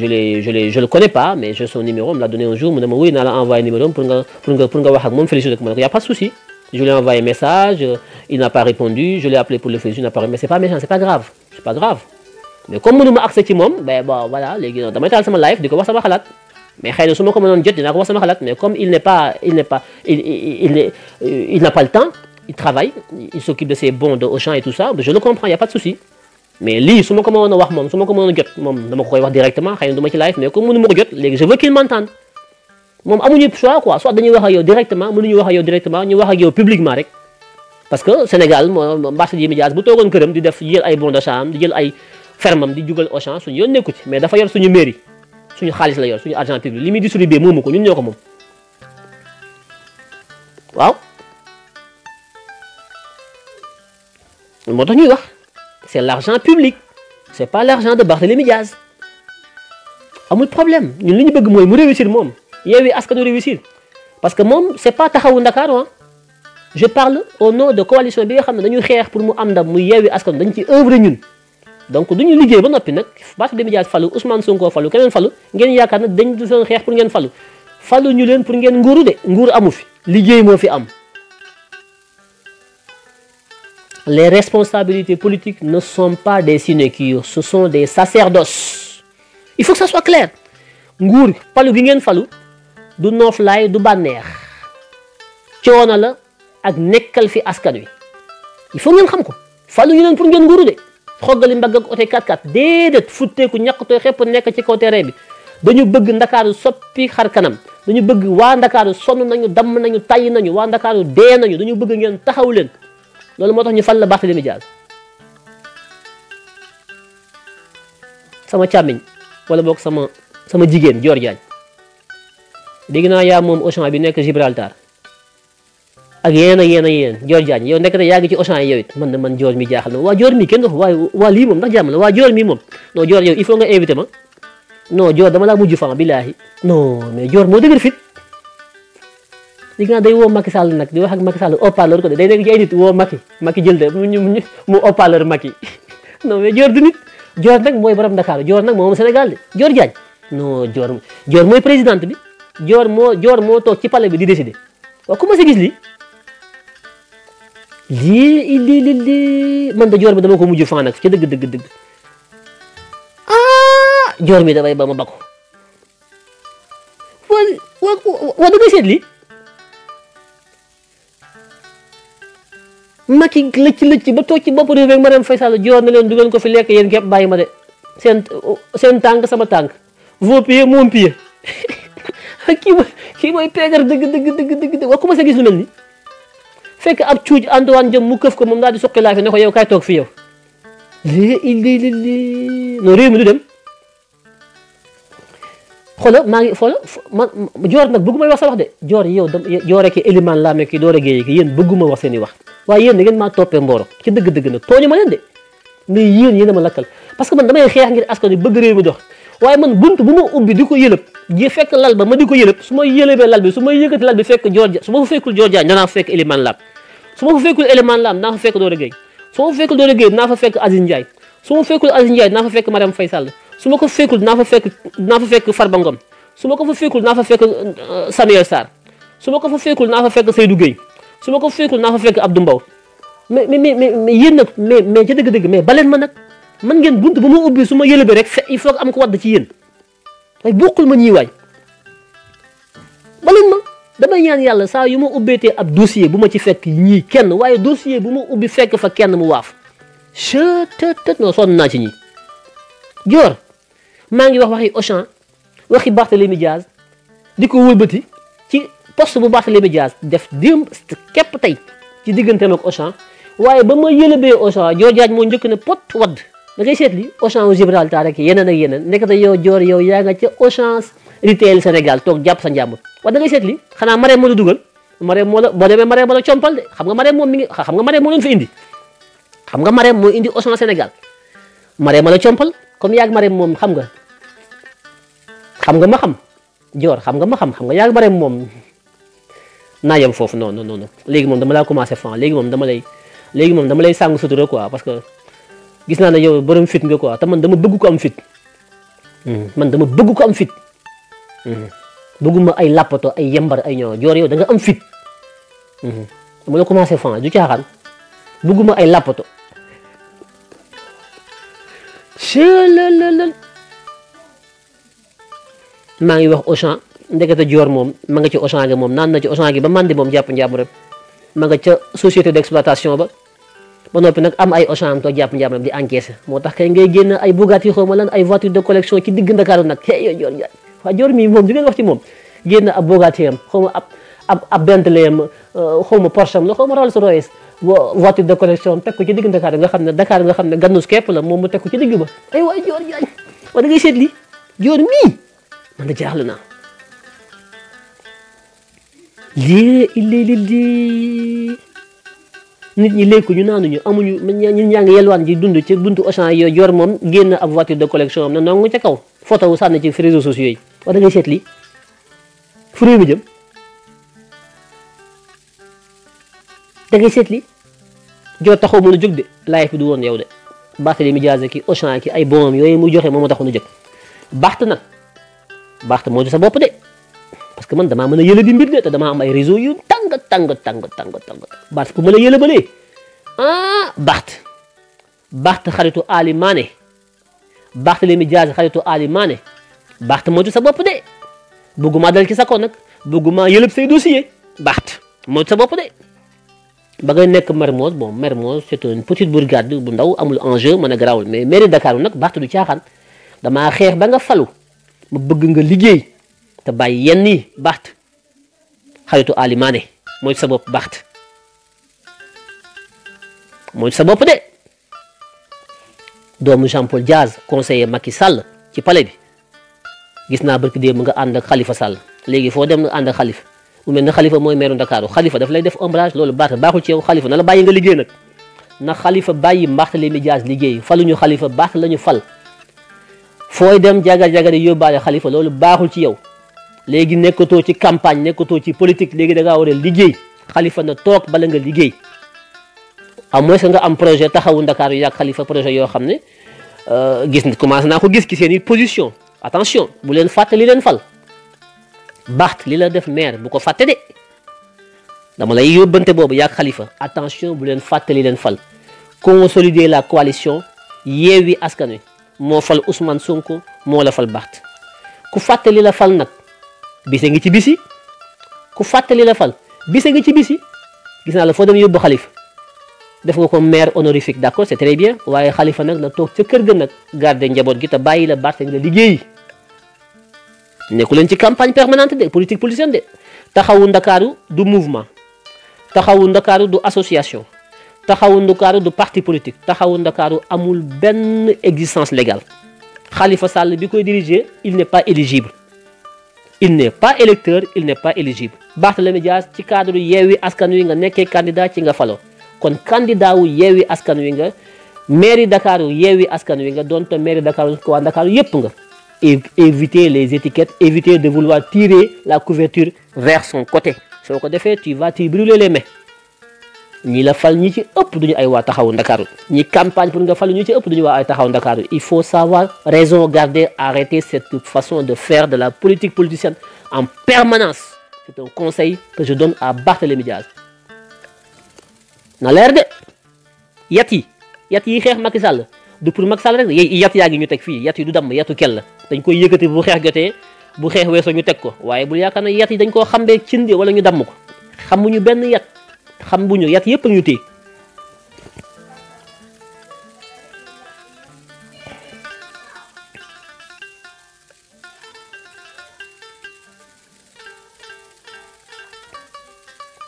le connais pas mais j'ai son numéro on me l'a donné un jour mu ne ma oui naa la envoyé numéro pour nga wax ak moom félicité ko ma ne ko y a pas de souci je lui ai envoyé message il n'a pas répondu je l'ai appelé pour le féliciter il n'a pas répondu mais c'est pas méchant c'est pas grave mais comme mënu ma accès ci moom ben bon voilà léegi damay taal sama live di ko wax sama xalaat mais xëy na su ma ko mënoon jot dinaa ko wax sama xalaat mais comme il n'a pas le temps il travaille il s'occupe de ses bons de Auchan et tout ça je le comprends y a pas de souci mais lii su ma ko mënoon a wax moom su ma ko mënoon a jot moom dama ko koy wax directement xëy na du ma ci live mais comme mënu ma ko jot léegi je veux qu'il m'entende moom amuñu choix quoi soit dañuy wax ak yow directement mënuñu wax ak yow directement ñu wax ak yow publiquement rek parce que Sénégal Barthélémy Diaz bu toogoon këram di def jël ay bons d'achat am di jël ay fermam di jugal Auchan suñu yoon nekku ci mais dafa yor suñu mairie suñu xaalis la yor suñu argent public li muy distribué moomu ko ñun ñoo ko moom waaw moo tax ñuy wax c'est l'argent public c'est pas l'argent de Barthélémy Diaz amul problème ñun li ñu bëgg mooy mu réussir moom Yewwi Askan Wi réussir parce que moom c'est pas taxawu Ndakaaru je parle au nom de coalition bi nga xam ne dañuy xeex pour mu am ndam muy Yewwi Askan Wi dañ ci œuvre ñun donc duñu liggéey ba noppi nag Barthélémy Diaz falu Ousmane Sonko falu keneen falu ngeen yaakaar nag dañ du seen xeex pour ngeen falu ñu leen pour ngeen nguuru de nguur amu fi liggéey moo fi am les responsabilités politiques ne sont pas des sinécures ce sont des sacerdoces il faut que ça soit clair nguur falu gi ngeen falu du nooflaay du bànneex coono la ak nekkal fi askan wi il faut ngeen xam ko falu ñu leen pour ngeen nguuru de xoggali mbagg ak oto 4x4 déedéet futteeku ñàkkutoo xepp nekk ci kaw terrain bi dañu bëgg ndakaaru soppi xar kanam dañu bëgg waa ndakaaru sonn nañu damm nañu tàyyi nañu waa ndakaaru dee nañu dañu bëgg ngeen taxaw leen loolu moo tax ñu fal la Barthélémy Dias sama càmmiñ wala boog sama jigéen Dior Diagne dégg naa yaa moom Auchan bi nekk Gibraltar ak yéen Dior Diagne yow nekk yaa ngi ci Auchan yi yow it man Dior mi jaaxal na waa Dior mi kenn dox waa lii moom ndax jàmm la waa Dior mi moom non Dior yow il faut nga invité ma non Dior dama laa mujj fan billaahi non mais Dior moo dëgër fit li nga day woo Macky Sall nag di wax ak Macky Sall haut-parleur ko de day nekk ci ay nit woo Macky jël de mu haut-parleur Macky non mais Dior du nit Dior nag mooy borom Dakar Dior nag moom Sénégal de Dior Diagne non Dior mooy présidente bi Dior moo toog ci palais bi di décider waaw commencé gis lii man de Dior bi dama ko mujj fan nag ca dëgg Dior mi damay ba ma bako waa da ngay seet lii Macky lëcc ba toog ci bopp réew mi Marième Faye Sall Dior na leen du ngeen ko fi lekk yéen képp bàyyi ma de seen tànk sama tànk vos pieds mon pied kii mooy peegar dëgg waa commencé gis lu mel ni fekk ab cuuj Antoine Diome mu këf ko moom daal di suqi laa fi ne ko yow kaay toog fi yow non réew mi du dem xoolal maa ngi man Dior nag bëgguma wax sa wax de Dior yow Dior ak Elimane laa mekk Doro Gueye ki yéen bëgguma wax seen i wax waaye yéen da ngeen maa toppee mbooro ci dëgg nag tooñu ma leen de mais yéen a ma lakkal parce que man damay xeex ngir askan wi bëgg réew mi dox waaye man bunt bu ma ubbi di ko yëlëb ji fekk lal ba ma di ko yëlëb su ma yëlëbee lal bi su ma yëkkati lal bi fekk su ma fa fekkul Dior Diagne danaa fa fekk Elimane Lam su ma fa fekkul Elimane Lam dinaa fa fekk Doro Gueye su ma fa fekkul Doro Gueye dinaa fa fekk Aziz Ndiaye su ma fekkul Aziz Ndiaye dinaa fa fekk Marième Faye Sall su ma ko fekkul dinaa fa fekk Farba Ngom su ma ko fa fekkul naa fa fekk Samuel Sarr su ma ko fa fekkul naa fa fekk Seydou Gueye su ma ko fa fekkul naa fa fekk Abdou Mbow mais yéen nag mais ca dëgg mais baleen ma nag man ngeen bunt bu ma ubbi su ma yëlëbee rek il faut am ko wadd ci yéen ay bokkul ma ñii waay baleen ma damay ñaan yàlla saa yu ma ubbeetee ab dossier bu ma ci fekk ñii kenn waaye dossier bu ma ubbi fekk fa kenn mu waaf chettt non sonn naa ci ñii Dior maa ngi wax waxi Auchan waxi Barthélémy Dias di ko wëlbati ci poste bu Barthélémy Dias def démb képp tey ci digganteem ak Auchan waaye ba ma yëlëbee Auchan Dior Diagne moo njëkk ne pot wadd da ngay seet li Auchan au Gibraltar rek yeneen ak yeneen nekk te yow Dior yow yaa nga ca Auchan retail Sénégal toog jàpp sa njàmbur waaye da ngay seet li xanaa Marème moo la dugal Marème moo la boo demee Marème moo la compal de xam nga Marème moom mi ngi xam nga Marème moo leen fa indi xam nga Marème moo indi Auchan Sénégal Marème moo la compal comme yaag Marème moom xam nga ma xam Dior xam nga yaa ngi Marème moom naa yem foofu non léegi moom dama laa commencé fan léegi moom dama lay sàng sutura quoi parce que gis naa ne yow borom fit nga quoi te man dama bëgg ko am fit bëgguma ay làppato ay yembar ay ñoo Dior yow da nga am fit dama la commencé fan du caaxaan bëgguma ay làppato maa ngi wax Auchan ndekete Dior moom ma nga ci Auchan gi moom naan na ci Auchan gi ba mandi moom jàpp njàmburam ma nga ca société d'exploitation ba noppi nag am ay Auchan am toog jàpp njàmburam di encaissé moo tax kay ngay génn ay Bugatti xaw ma lan ay voiture de collection ci digg Ndakaaru nag yow Dior Diagne waaw Dior mii moom di ngeen wax ci moom génn ab Bugatti am xaw ma ab Bentley am xaw ma Porsche am la xaw ma Rolls Royce voiture de collection teg ko ci digg Ndakaaru nga xam ne gannus képp la moom mu teg ko ci digg ba ay waay Dior Diagne waa da ngay seet li Dior mii man da jaaxle naa lii nit ñi lekku ñu naanuñu amuñu ñun ñaa ngi yelwaan ji dund ci buntu Auchan yooyu Dior moom génn ab voiture de collection am na nongu ca kaw photo wu sànni ci réseaux sociaux yi wax da ngay seet lii fu réew mi jëm da ngay seet lii Dior taxaw mën a jóg de live bi du woon yow de Barthélémy Dias ki Auchan ki ay bonam yooyu mu joxe moom moo taxoon a jóg Barth moo di sa bopp de parce que man damaa mën a yële bi mbir de te damaa am ay réseau yu tàng Barth bu ma la yële balee Barth xaritu Ali Mané Barthélémy Dias xaritu Ali Mané Barth moytu sa bopp de bëgguma dal ci sa kaw nag bëgguma yëlëb say dossier Barth moytu sa bopp de ba ngay nekk Mermoz bon Mermoz c'est une petite bourgade bu ndaw amul enjeu mën a garaawul mais mairie Dakar nag Barth du caaxaan damaa xeex ba nga falu ma bëgg nga liggéey te bàyyi yenn yi Barth xaritu Ali Mané moytu sa bopp Barth moytu sa bopp de doomu Jean Paul Diaz conseiller Macky Sall ci palais bi gis naa barki démb nga ànd ak Khalifa Sall léegi foo dem nga ànd ak Khalifa mu mel ne Khalifa mooy meeru Ndakaaru Khalifa daf lay def ombrage loolu baaxul ci yow Khalifa na la bàyyi nga liggéey nag na Khalifa bàyyi Barthélémy Dias liggéey faluñu Khalifa Barth lañu fal fooy dem jagar-jagari yóbbaale Khalifa loolu baaxul ci yow léegi nekkatoo ci campagne nekkatoo ci politique léegi da ngaa war a liggéey Khalifa na toog bala nga liggéey à moins que nga am projet taxawu Ndakaaru yàgg Khalifa projet yoo xam ne gis commencé naa ko gis ci seen i position attention bu leen fàtte li leen fal Barth li la def maire bu ko fàtte de dama lay yóbbante boobu yàgg Khalifa attention bu leen fàtte li leen fal consolider la coalition Yewwi Askan Wi moo fal Ousmane Sonko moo la fal Barth ku fàtte li la fal nag bise ngi ci bisi ku fàtte li la fal bise ngi ci bisi gis naa la foo dem yóbbu Khalifa def nga ko maire honorifique d'accord c'est très bien waaye Khalifa nag la toog ca kër ga nag garder njaboot gi te bàyyi la Barth nga la liggéey nekku leen ci campagne permanente de politique politicienne de taxawu Ndakaaru du mouvement taxawu Ndakaaru du association taxawu Ndakaaru du parti politique taxawu Ndakaaru amul benn existence légale Khalifa Sall bi koy diriger il n'est pas éligible il n'est pas électeur il n'est pas éligible Barthélémy Dias ci cadre Yewwi Askan Wi nga nekkee candidat ci nga falo kon candidat wu Yewwi Askan Wi nga mairie Dakar Yewwi Askan Wi nga doon te mairie Dakar waa Dakar yépp nga éviter les étiquettes éviter de vouloir tirer la couverture vers son côté soo ko defee tu vas te brûler les mains ñi la fal ñi ci ëpp duñu ay waa taxawu Ndakaaru ñi campagne pour nga fal ñi ci ëpp duñu waa ay taxawu Ndakaaru il faut savoir raison garder arrêter cette façon de faire de la politique politicienne en permanence c'est un conseil que je donne à Barthélémy Dias na leer de yat yi xeex Macky Sall du pour Macky Sall rek yat yaa ngi ñu teg fii yat yi du damm yatu kel la dañ koy yëkkati bu xeex jotee bu xeex weesoo ñu teg ko waaye bul yaakaar na yat yi dañ koo xambee cindi wala ñu damm ko xamuñu benn yat xamuñu yat yëpp ñu téye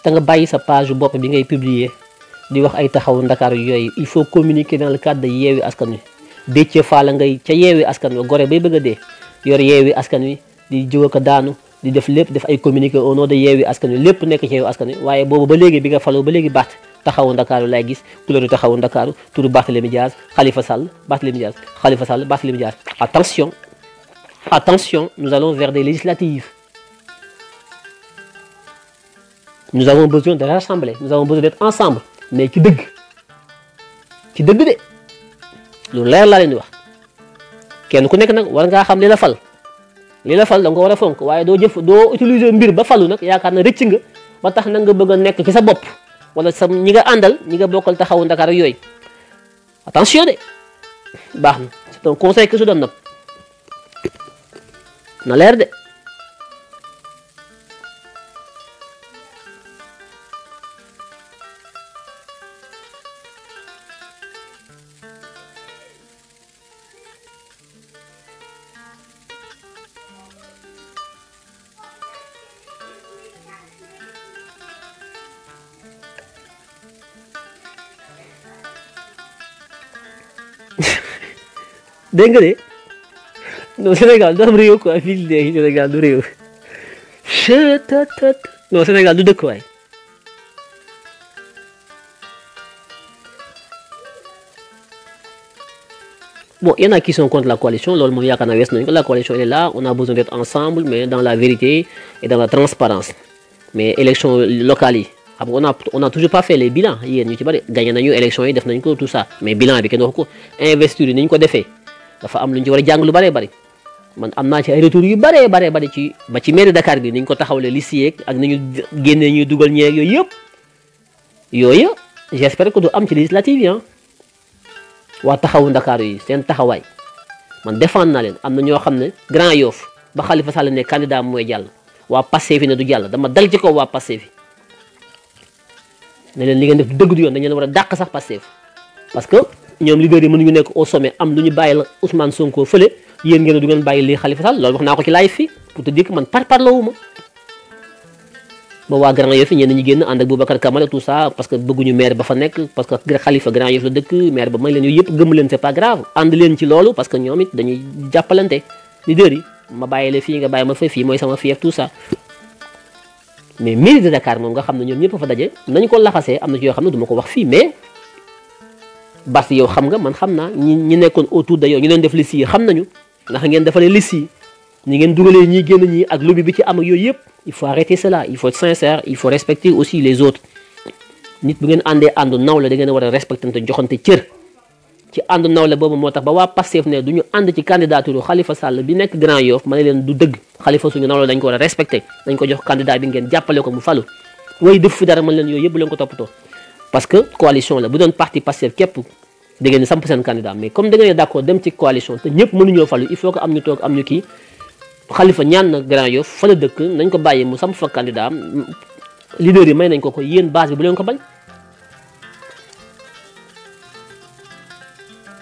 te nga bàyyi sa page bopp bi ngay publier di wax ay taxawu Ndakaaru yooyu il faut communiquer dans le cadre de Yewwi Askan Wi Déthié Fall ngay ca Yewwi Askan Wi gore bay bëgg a dee yor Yewwi Askan Wi di jóg ko daanu di def lépp def ay communiqué au nom de Yewwi Askan Wi lépp nekk ci Yewwi Askan Wi waaye boobu ba léegi bi nga faloo ba léegi Barth taxawu Ndakaaru lay gis couleur taxawu Ndakaaru turu Barthélémy Dias Khalifa Sall Barthélémy Dias Khalifa Sall Barthélémy Dias attention nous allons vers des législatives nous avons besoin de rassembler nous avons besoin d'être ensemble mais ci dëgg de lu leer laa leen di wax kenn ku nekk nag war ngaa xam li la fal da nga ko war a fonk waaye doo utiliser mbir ba falu nag yaakaar na rëcc nga ba tax na nga bëgg a nekk ci sa bopp wala sa ñi nga àndal ñi nga bokkal taxawu Ndakaar yooyu attention de baax na c'est un conseil que je donne nag na leer de dégg nga de non Sénégal du am réew quoi fii léegi Sénégal du réew non Sénégal du dëkk waay bon il y en a qui sont contre la coalition loolu moom yaakaar naa wees nañu ko la coalition elle est là on a besoin d'être ensemble mais dans la vérité et dans la transparence mais élection locale yi xam nga on a toujours pas fait les bilans yéen ñu ci bari gagné nañu élection yi def nañ ko tout ça mais bilan bi kenn waxu ko investiture yi ni ñu ko defee dafa am lu ñu ci war a jàng lu bëree bëri man am naa ci ay retours yu bëree bëri ci ba ci mairie Dakar bi ni ñu ko taxawalee liste yeeg ak ni ñu génnee ñuy dugal ñeeg yooyu j'espère que du am ci législative yi waa taxawu Ndakaaru yi seen taxawaay man défendre naa leen am na ñoo xam ne Grand Yoff ba Khalifa Sall ne candidat mooy jàll waa Pastef fi ne du jàll dama dal ci kaw waa Pastef fi ne leen li ngeen def du dëgg du yoon dañu leen war a dàq sax Pastef parce que ñoom leader yi mënuñu nekk au sommet am lu ñu bàyyil Ousmane Sonko fële yéen ngeen du ngeen bàyyi lii Khalifa Sall loolu wax naa ko ci live fii pour te dire que man parlowuma ba waa Grand Yoff ñenn ñi génn ànd ak Boubacar Camara tout ça parce que bëgguñu maire ba fa nekk parce que Khalifa Grand Yoff la dëkk maire ba may leen yooyu yëpp gëm leen c'est pas grave ànd leen ci loolu parce que ñoom it dañuy jàppalante leader yi ma bàyyi la fii nga bàyyi ma fa fii mooy sama fief tout ça mais mairie de Dakar moom nga xam ne ñoom ñëpp fa daje nañ ko laxasee am na ci yoo xam ne du ma ko wax fii mais Bart yow xam nga man xam naa ñi nekkoon autour de yow ñu leen def liste yi xam nañu ndax ngeen defalee liste yi ñi ngeen dugalee ñii génn ñii ak lobby bi ci am ak yooyu yëpp il faut arrêter cela il faut être sincère il faut respecter aussi les autres nit bu ngeen àndee àndu nawle da ngeen war a respecter te joxante cër ci àndu nawle boobu moo tax ba waa Pastef ne du ñu ànd ci candidature Khalifa Sall bi nekk Grand Yoff ma ne leen du dëgg Khalifa suñu nawle dañ ko war a respecter dañ ko jox candidat bi ngeen jàppale ko mu falu way def fi dara man leen yooyu yëpp bu leen ko toppatoo parce que coalition la bu doon parti Pastef képp da ngeen samp seen candidat mais comme da ngeen d'accord dem ci coalition te ñëpp mënuñoo falu il faut que am ñu toog am ñu kii Khalifa ñaan na Grand Yoff fa la dëkk nañ ko bàyyi mu samp fa candidat leader yi may nañ ko ko yéen base bi bu leen ko bañ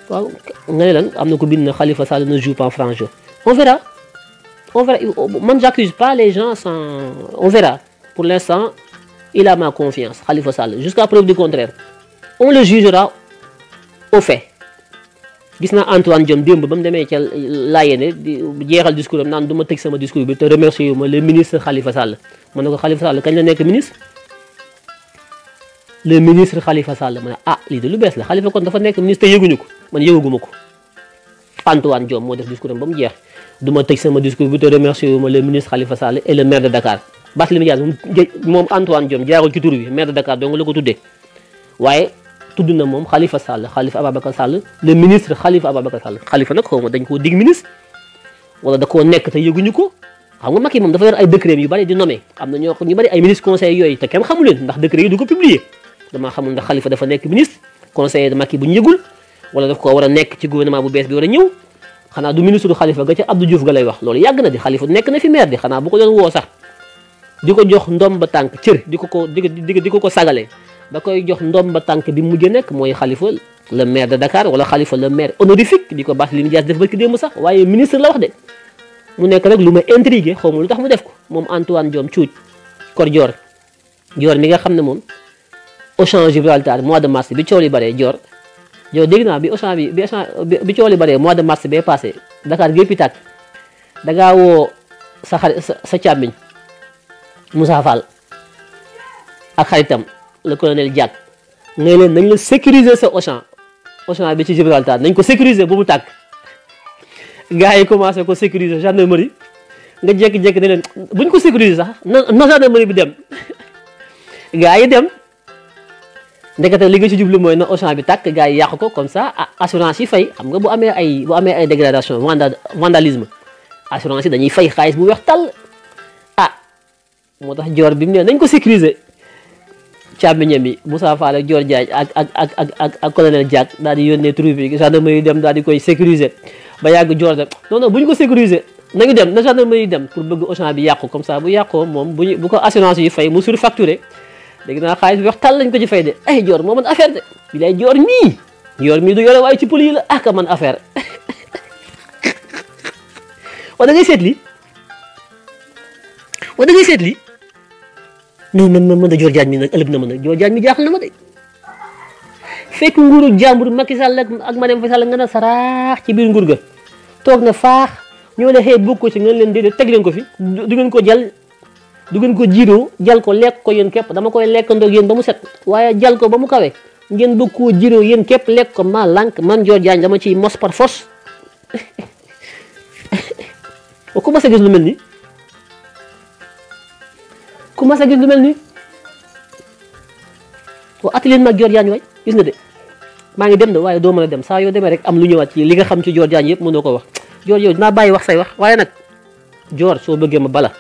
waaw nga ne lan am na ko bind na Khalifa Sall ne joue pas en franc jeu on verra man j'accuse pas les gens sans on verra pour l'instant il a ma confiance Khalifa Sall jusqu'à preuve du contraire on le jugera au fait gis naa Antoine Diome démb ba mu demee ca Layene di jeexal discours am naan du ma tëj sama discours bi te remercier yu ma le ministre Khalifa Sall ma ne ko Khalifa Sall kañ la nekk ministre le ministre Khalifa Sall ma ne ah lii de lu bees la Khalifa kon dafa nekk ministre te yëguñu ko man yëguguma ko Antoine Diome moo def discours am ba mu jeex du ma tëj sama discours bi te remercier yu ma le ministre Khalifa Sall et le maire de Dakar Barthélémy Dias moom Antoine Diome jaarul ci tur bi maire de Dakar donc la ko tuddee waaye tudd na moom Khalifa Sall Khalifa Ababacar Sall le ministre Khalifa Ababacar Sall Khalifa nag xaw ma dañ koo dig ministre wala da koo nekk te yëguñu ko xam nga Macky moom dafa yor ay décret yu bari di nommé am na ñu bari ay ministre conseil yooyu te kenn xamu leen ndax décret yi du ko publier damaa xamul ndax Khalifa dafa nekk ministre conseiller de Macky bu ñu yëgul wala daf ko war a nekk ci gouvernement bu bees bi war a ñëw xanaa du ministre du Khalifa ga ca Abdou Diouf ga lay wax loolu yàgg na di Khalifa nekk na fi maire di xanaa bu ko doon woo sax di ko jox ndom ba tànk cër di ko sagalee da koy jox ndom ba tànk bi mujj nekk mooy Khalifa le maire de Dakar wala Khalifa le maire honorifique di ko Barthélémy Dias def barki démb sax waaye ministre la wax de mu nekk rek lu ma intrigué xaw ma lu tax mu def ko moom Antoine Diome cuuj kor joor mi nga xam ne moom Auchan Gibraltar mois de mars bi coow li baree joor dégg naa bi Auchan bi coow li baree mois de mars bee passé Dakar gépp tàkk dangaa woo sa xarit sa càmmiñ Moussa Fall ak xaritam le colonel Diack ngay leen nañ la sécuriser sa Auchan bi ci Gibraltar nañ ko sécuriser bu mu tàkk gars yi commencé ko sécuriser gendarmerie nga jékki-jékki ne leen buñ ko sécuriser sax na gendarmerie bi dem gars yi dem ndekete li nga ci jublu mooy na Auchan bi tàkk gars yi yàq ko comme ça assurance yi fay xam nga bu amee ay dégradation vandalisme assurance yi dañuy fay xaalis bu weex tàll moo tax joor bi mu ne nañ ko sécuriser càmmiñam yi Moussa Fall ak Dior Diagne ak colonel Diack daal di yónnee troupe yi gendarmerie dem daal di koy sécuriser ba yàgg joor dem non bu ñu ko sécuriser nañu dem na gendarmerie dem pour bëgg Auchan bi yàqu comme ça bu yàqoo moom bu ko assurance yi fay mu surfacturé léegi naa xaalis bi wax tal lañ ko ci fay de ay joor moo man affaire de bi lay joor mii du yore waaye ci poli yi la ak man affaire wa da ngay seet lii non man da Dior Diagne mi nag ëllëg na ma nag Dior Diagne mi jaaxal na ma de fekk nguuru jàmbur Macky Sall ak Marième Faye Sall nga na saraax ci biir nguur ga toog na faax ñoo ne xëy bokk ko ci ngeen leen déedéet teg leen ko fi du ngeen ko jal du ngeen ko jiiroo jal ko lekk ko yéen képp dama koy lekkandoo yéen ba mu set waaye jal ko ba mu kawe ngeen bëgg koo jiiroo yéen képp lekk ko maa lànk man Dior Diagne dama ciy mos par force o commencé gis lu mel ni commencé gis lu mel ni waaw atelier mag Dior Diagne waay gis nga de maa ngi dem de waaye doo mën a dem saa yoo demee rek am lu ñëwaat ci li nga xam ci Dior Diagne yëpp mënoo ko wax Dior yow dinaa bàyyi wax say wax waaye nag Dior soo bëggee ma bala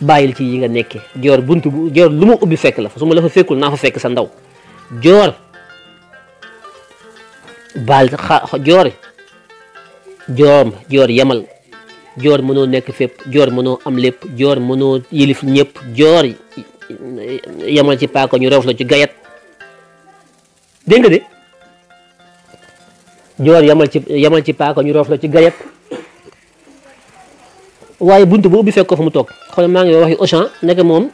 bàyyil ci yi nga nekkee Dior buntu bu Dior lu ma ubbi fekk la fa su ma la fa fekkul naa fa fekk sa ndaw Dior baal Dior joor yamal joor mënoo nekk fépp joor mënoo am lépp joor mënoo yilif ñëpp joor yamal ci paaka ñu roof la ci gayat dégg nga de joor yamal ci paaka ñu roof la ci gayat waaye buntu bu ubbi fekk ko fa mu toog xool maa ngi waxi Auchan nekk moom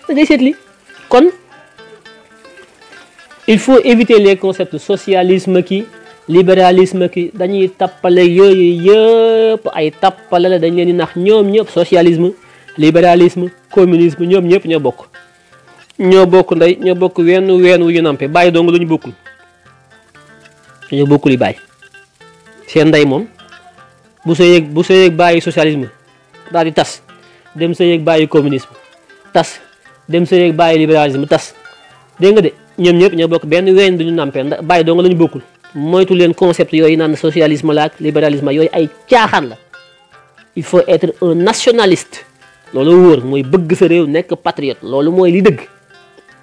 da ngay seetli kon il faut éviter les concepts socialisme ki libéralisme ki dañuy tappale yooyu yëpp ay tappale la dañ leen di nax ñoom ñëpp socialisme libéralisme communisme ñoom ñëpp ñoo bokk ndey ñoo bokk ween wu ñu nampe bàyyi dong lu ñu bokkul ñoo bokkul yi bàyyi seen ndey moom bu sëyeeg bàyyi socialisme daal di tas dem sëyeeg bàyyi communisme tas dem sëyeeg bàyyi libéralisme tas dégg nga de ñoom ñëpp ñoo bokk benn ween du ñu nampe bàyyi dong la ñu bokkul moytu leen concept yooyu naan socialisme la ak libéralisme yooyu ay caaxaan la il faut être un nationaliste loolu wóor mooy bëgg sa réew nekk patriote loolu mooy li dëgg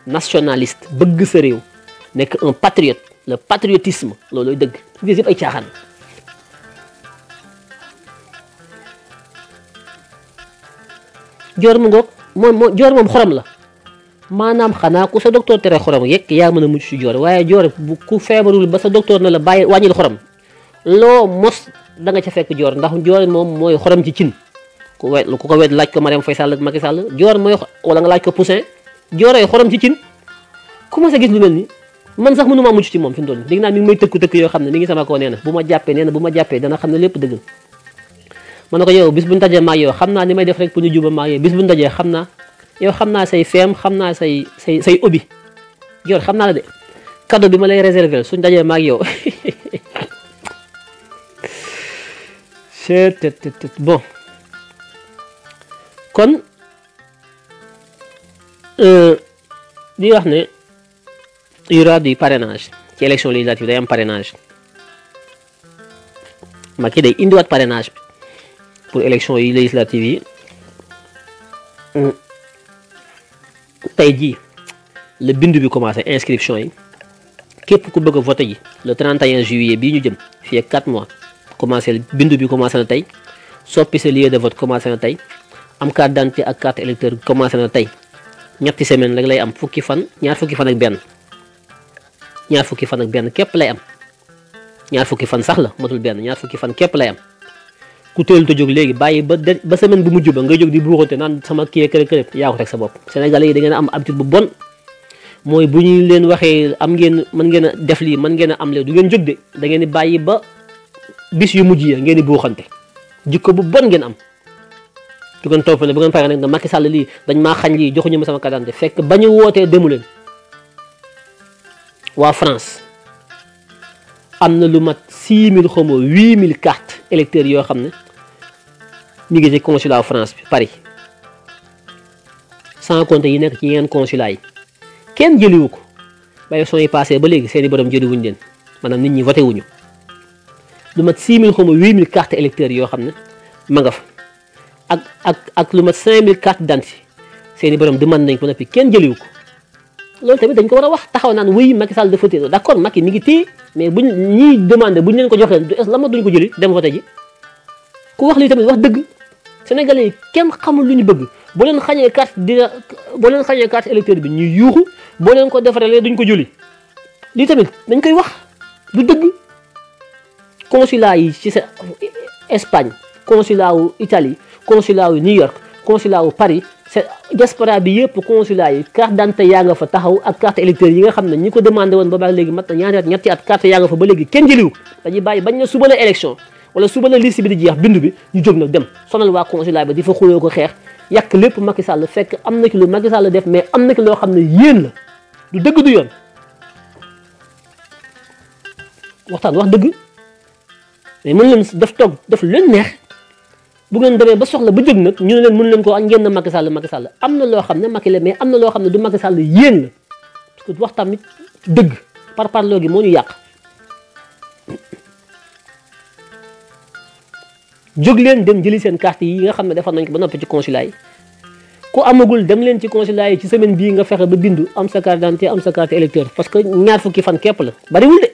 nationaliste bëgg sa réew nekk un patriote le patriotisme loolu dëgg gis yëpp ay caaxaan joor mu ngoog moom joor moom xorom la maanaam xanaa ku sa docteur tere xorom yekk yaa mën a mucc ci joor waaye joor bu ku feebarul ba sa docteur na la bàyyi wàññil xorom loo mos da nga ca fekk joor ndax joor moom mooy xorom ci cin ku ko wet laaj ko Marième Faye Sall ak Macky Sall joor mooy wala nga laaj ko Poussin jooree xorom ci cin commencé gis lu mel ni man sax mënumaa mucc ci moom fi mu toll nii dégg naa mi ngi may tëkk yoo xam ne mi ngi sama koo nee na bu ma jàppee dana xam ne lépp dëgg ma ne ko yow bis buñu tajee maag yow xam naa ni may def rek pour ñu juba maag yow bis buñu tajee xam naa say feem xam naa say obi joor xam naa la de cadeau bi ma lay réserver suñ dajee maag yow bon kon di wax ne il y aura du parrainage ci élection législative day am parrainage Macky day indiwaat parrainage bi pour élection yi législative yi tey jii le bindu bi commencé inscription yi képp ku bëgg a voté ji le 31 juillet bii ñu jëm fii ak 4 mois commencé bindu bi commencé na tey soppi sa lieu de vote commencé na tey am carte d'identité ak carte électeur commencé na tey ñetti semaine rek lay am ñaar fukki fan ak benn képp lay am ñaar fukki fan sax la matul benn ñaar fukki fan képp lay am ku teelu te jóg léegi bàyyi ba semaine bu mujj ba ngay jóg di buuxante naan sama kii kërëb yaa ko teg sa bopp Sénégalais yi da ngeen a am habitude bu bon mooy bu ñu leen waxee mën ngeen a def lii mën ngeen a am lee du ngeen jóg de da ngeen di bàyyi ba bis yu mujj ya ngeen di buuxante jikko bu bon ngeen am du ngeen topp ne bu ngeen pare nag Macky Sall lii dañ maa xañ lii joxuñu ma sama carte d'identité fekk ba ñu wootee demu leen waa France am na lu mat 6000 xaw ma 8000 cartes électeurs yoo xam ne ñu ngi ci consulat France bi Paris sans compter yi nekk ci yeneen consulat yi kenn jëliwu ko ba élection yi passé ba léegi seeni borom jëliwuñu leen maanaam nit ñi voté wuñu lu mat 6000 xaw ma 8000 cartes électeurs yoo xam ne ma nga fa ak lu mat 5000 cartes d'identité seeni borom demande nañ ko noppi kenn jëliwu ko loolu tamit dañ ko war a wax taxaw naan wéy Macky Sall dafa téye d'accord Macky mi ngi téye mais buñ ñiy demandé buñ leen ko joxee du la ma duñ ko jëli dem voté ji ku wax lii tamit wax dëgg Sénégalais yi kenn xamul lu ñu bëgg boo leen xañee carte électeur bi ñuy yuuxu boo leen ko defaree duñ ko jëli lii tamit dañ koy wax du dëgg consulat yi ci sa Espagne consulat wu Italie consulat wu New York consulat wu Paris diaspora bi yëpp consulat yi carte d'identité yaa nga fa taxaw ak carte électeur yi nga xam ne ñi ko demandé woon boobaak léegi mat na ñetti at carte yaa nga fa ba léegi kenn jëliwu dañuy bàyyi bañ na suba la élection wala suba la liste bi di jeex bindu bi ñu jóg nag dem sonal waa consulat bi di fa xuloo ko xeex yàq lépp Macky Sall fekk am na ki lu Macky Sall def mais am na ki loo xam ne yéen la du dëgg du yoon waxtaan wax dëgg mais mën leen def leen neex bu ngeen demee ba soxla ba jóg nag ñu ne leen mën leen ko ngeen na Macky Sall am na loo xam ne Macky la mais am na loo xam ne du Macky Sall yéen la parce que wax tamit dëgg par parloo gi moo ñu yàq jóg leen dem jëli seen carte yi nga xam ne defar nañ ko ba noppi ci consulat yi ku amagul dem leen ci consulat yi ci semaine bii nga fexe ba bindu am sa carte d'identité am sa carte électeur parce que ñaar fukki fan képp la bariwul de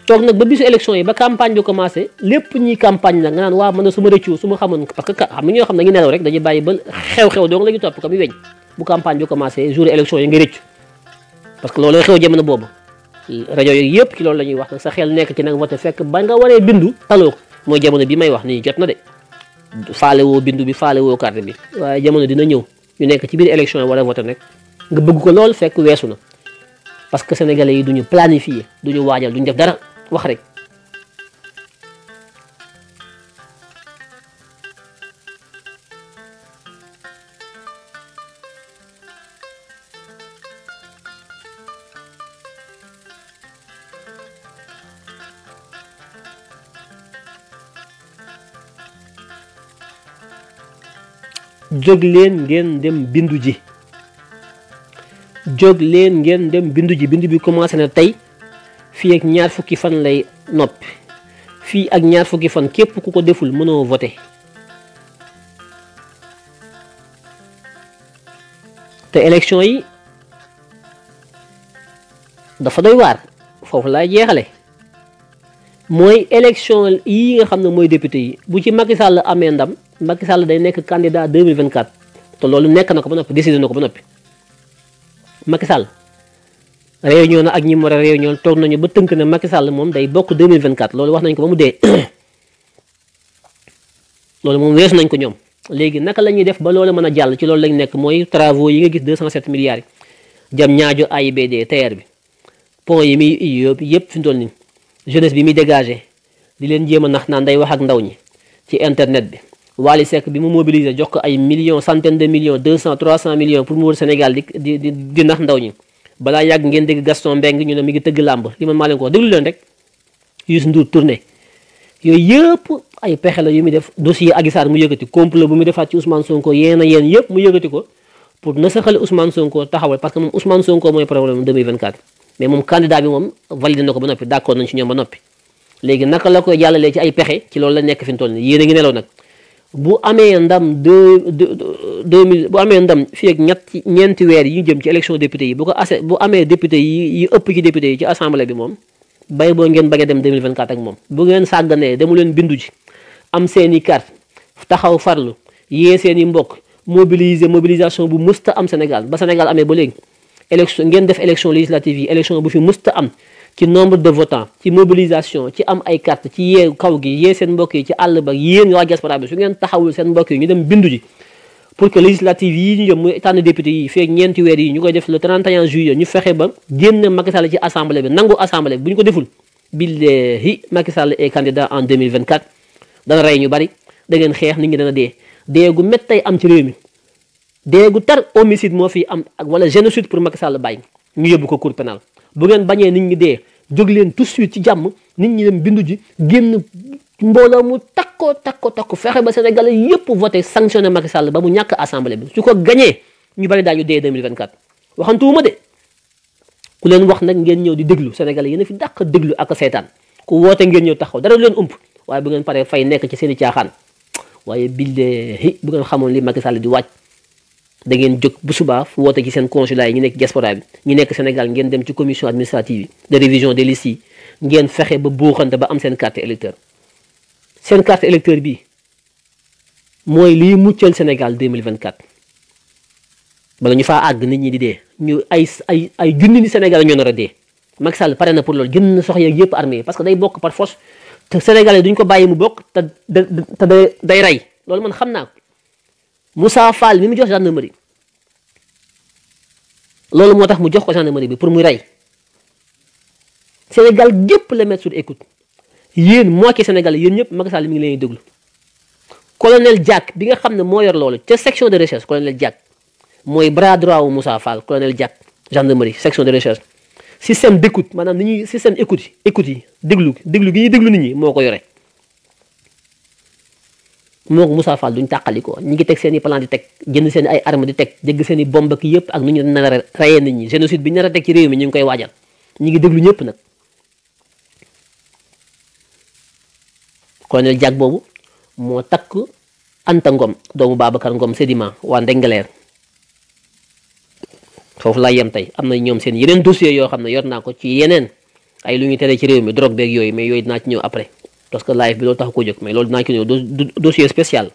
toog nag ba bisu élection yi ba campagne bi commencé lépp ñuy campagne nag nga naan waa mën na su ma rëccu su ma xamoon parce que xam nga ñoo xam ne dañuy nelaw rek dañuy bàyyi ba xew-xew donc la ñu topp comme weñ bu campagne bi commencé jour élection yi nga rëccu parce que loolu xew jamono boobu rajo yooyu yëpp ci loolu la ñuy wax nag sa xel nekk ci nag voté fekk ba nga waree bindu taloo mooy jamono bi may wax nii jot na de faale woo bindu bi faale woo carte bi waaye jamono dina ñëw ñu nekk ci biir élection yi war a voté nag nga bëgg ko lool fekk weesu na parce que sénégalais yi duñu planifier duñu waajal duñu def dara wax rek jóg leen ngeen dem bindu ji jóg leen ngeen dem bindu ji bindu bi commencé na tey fii ak ñaar fukki fan lay noppi fii ak ñaar fukki fan képp ku ko deful mënoo voté te élection yi dafa doy waar foofu laay jeexale mooy élection yi nga xam ne mooy député yi bu ci Macky Sall amee ndam Macky Sall day nekk candidat 2024 te loolu nekk na ko ba noppi décidé na ko ba noppi Macky Sall réunion na ak ñi mu war a réunion toog nañu ba tënk na Macky Sall moom day bokk 2024 loolu wax nañ ko ba mu dee loolu moom weesu nañ ko ñoom léegi naka la ñuy def ba loolu mën a jàll ci loolu lañ nekk mooy travaux yi nga gis 207 milliards yi jam ñaajo AIBD TER bi pont yi muy yëpp fi mu toll nii jeunesse bi muy dégagé di leen jéem a nax naan day wax ak ndaw ñi ci internet bi Wally Seck bi mu mobilisé jox ko ay millions centaines de millions 200 300 millions pour mu wër Sénégal di nax ndaw ñi balaa yàgg ngeen dégg Gaston Mbengue ñu ne mi ngi tëgg làmb li man maa leen ko wax déglu leen rek Youssou Ndour tourné yooyu yëpp ay pexe la yu muy def dossier Adji Sarr mu yëkkati complot bu mu defaat ci Ousmane Sonko yéen yëpp mu yëkkati ko pour na saxale Ousmane Sonko taxawal parce que moom Ousmane Sonko mooy problème 2024 mais moom candidat bi moom validé na ko ba noppi d'accord nañ ci ñoom ba noppi léegi naka la koy jàllalee ci ay pexe ci loolu la nekk fi mu toll nii yéen a ngi nelaw nag bu amee ndam 2000 bu amee ndam fii ak ñeenti weer yi ñu jëm ci élection député yi bu amee député yi ëpp ci député yi ci assemblée bi moom bay boo ngeen bañ a dem 2024 ak moom bu ngeen sàgganee demu leen bindu ji am seeni carte taxaw farlu yee seeni mbokk mobilisation bu mësta am Sénégal ba Sénégal amee ba léegi élection ngeen def élection législative yi élection bu fi mësta am ci nombre de votants ci mobilisation ci am ay carte ci yee kaw gi yee seen mbokk yi ci àll ba yéen waa diaspora bi su ngeen taxawul seen mbokk yi ñu dem bindu ji pour que législative yi ñu jëm muy tànn député yi feek ñeenti weer yi ñu koy def le 31 juillet ñu fexe ba génn Macky Sall ci assemblée bi nangu assemblée bi bu ñu ko deful billahi Macky Sall est candidat en 2024 dana rey ñu bari da ngeen xeex nit ñi dana dee gu méttay am ci réew mi dee gu tar homicide moo fi am ak wala génocide pour Macky Sall bàyyi ñu yóbbu ko cour pénal bu ngeen bañee nit ñi dee jóg leen tout de suite ci jàmm nit ñi dem bindu ji génn mbooloo mu takko fexe ba Sénégalais yépp voté sanctionné Macky Sall ba mu ñàkk assemblée bi su ko gañee ñu bari daañu dee 2024 waxantuwuma de ku leen wax nag ngeen ñëw di déglu Sénégalais yéen a fi dàq déglu ak seetaan ku woote ngeen ñëw taxaw dara du leen ump waaye bu ngeen paree fay nekk ci seen i caaxaan waaye billahi bu ngeen xamoon li Macky Sall di wàcc da ngeen jóg bu subaa woote ci seen consulat yi ñu nekk diaspora bi ñu nekk Sénégal ngeen dem ci commission administrative yi de révision des listes yi ngeen fexe ba buuxante ba am seen carte électeur seen carte électeur bi mooy liy muccal Sénégal 2024 bala ñu faa àgg nit ñi di dee ñu ay junni ni Sénégal ñoo nar a dee Macky Sall pare na pour loolu jënd na sox yeeg yëpp armée parce que day bokk par force te Sénégalais duñ ko bàyyi mu bokk te day rey loolu man xam naa ko Moussa Fall mi mu jox gendarmerie loolu moo tax mu jox ko gendarmerie bi pour muy rey Sénégal gépp la mettre sur écoute yéen moitié Sénégalais yéen ñëpp Macky Sall mi ngi leen di déglu colonel Diack bi nga xam ne moo yor loolu ca section de recherche colonel Diack mooy bras droit wu Moussa Fall colonel Diack gendarmerie section de recherche système d'écoute maanaam ni ñuy système écoute yi déglu gi ñuy déglu nit ñi moo ko yore moo ko Moussa Fall duñ tàqali ko ñi ngi teg seen i plan di teg jënd seen i ay arme di teg dégg seen i bomb ak yëpp ak nu ñu nar a rayee nit ñi génocide bi ñu nar a teg ci réew mi ñu ngi koy waajal ñi ngi déglu ñëpp nag colonel Diack boobu moo takk Anta Ngom doomu Babacar Ngom Sedima waa Ndengaleer foofu laa yem tey am na ñoom seen yeneen dossier yoo xam ne yor naa ko ci yeneen ay lu ñuy tere ci réew mi drogue beeg yooyu mais yooyu dinaa ci ñëw après parce que live bi loolu tax ko jóg mais loolu dinaa ci ñëw dossier spécial.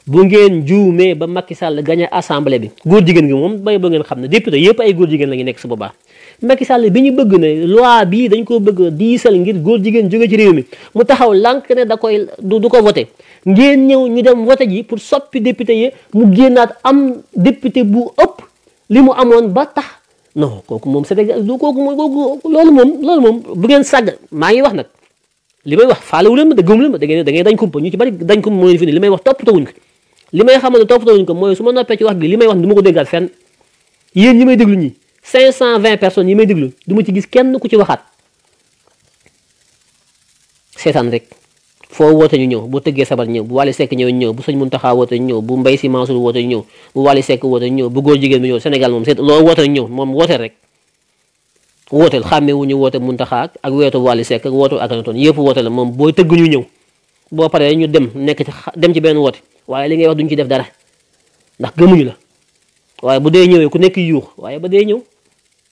bu ngeen juumee ba Macky Sall gagné assemblée bi góor jigéen gi moom bay ba ngeen xam ne député yëpp ay góor jigéen la ñu nekk su boobaa. Macky Sall bi ñu bëgg ne loi bii dañ ko bëgg diisal ngir góor jigéen jóge ci réew mi mu taxaw lànk ne da koy du ko voté ngeen ñëw ñu dem voté ji pour soppi député yi mu génnaat am député bu ëpp li mu amoon ba tax non kooku moom Sénégal du kooku loolu moom bu ngeen sàgg maa ngi wax nag li may wax faalewu leen ma da gëmu leen ma da ngeen dañ kumpa ñu ci bari dañ kumpa mooy fi ni li may wax toppatawuñ ko li may xamal ne toppatawuñ ko mooy su ma noppee ci wax gi li may wax du ma ko déggaat fenn yéen ñi may déglu ñi 520 personnes yi may déglu du ma ci gis kenn ku ci waxaat seetaan rek foo woote ñu ñëw bu tëggee sabar ñëw bu Wally Seck ñëw bu sëñ Mountakha woote ñu ñëw bu Mbaye Sy Mansour woote ñu ñëw bu Wally Seck woote ñu ñëw bu góor jigéen bi ñëw Sénégal moom seet loo woote ñu ñëw moom wooteel rek wooteel xàmmee wu ñu woote Mountakha ak weetu Wally Seck ak wootu Akhenaton yëpp woote la moom booy tëgg ñu ñëw boo paree ñu dem ci benn woote waaye li ngay wax duñ ci def dara ndax gëmuñu la waaye bu dee ñëwee ku nekk yuux waaye ba dee ñëw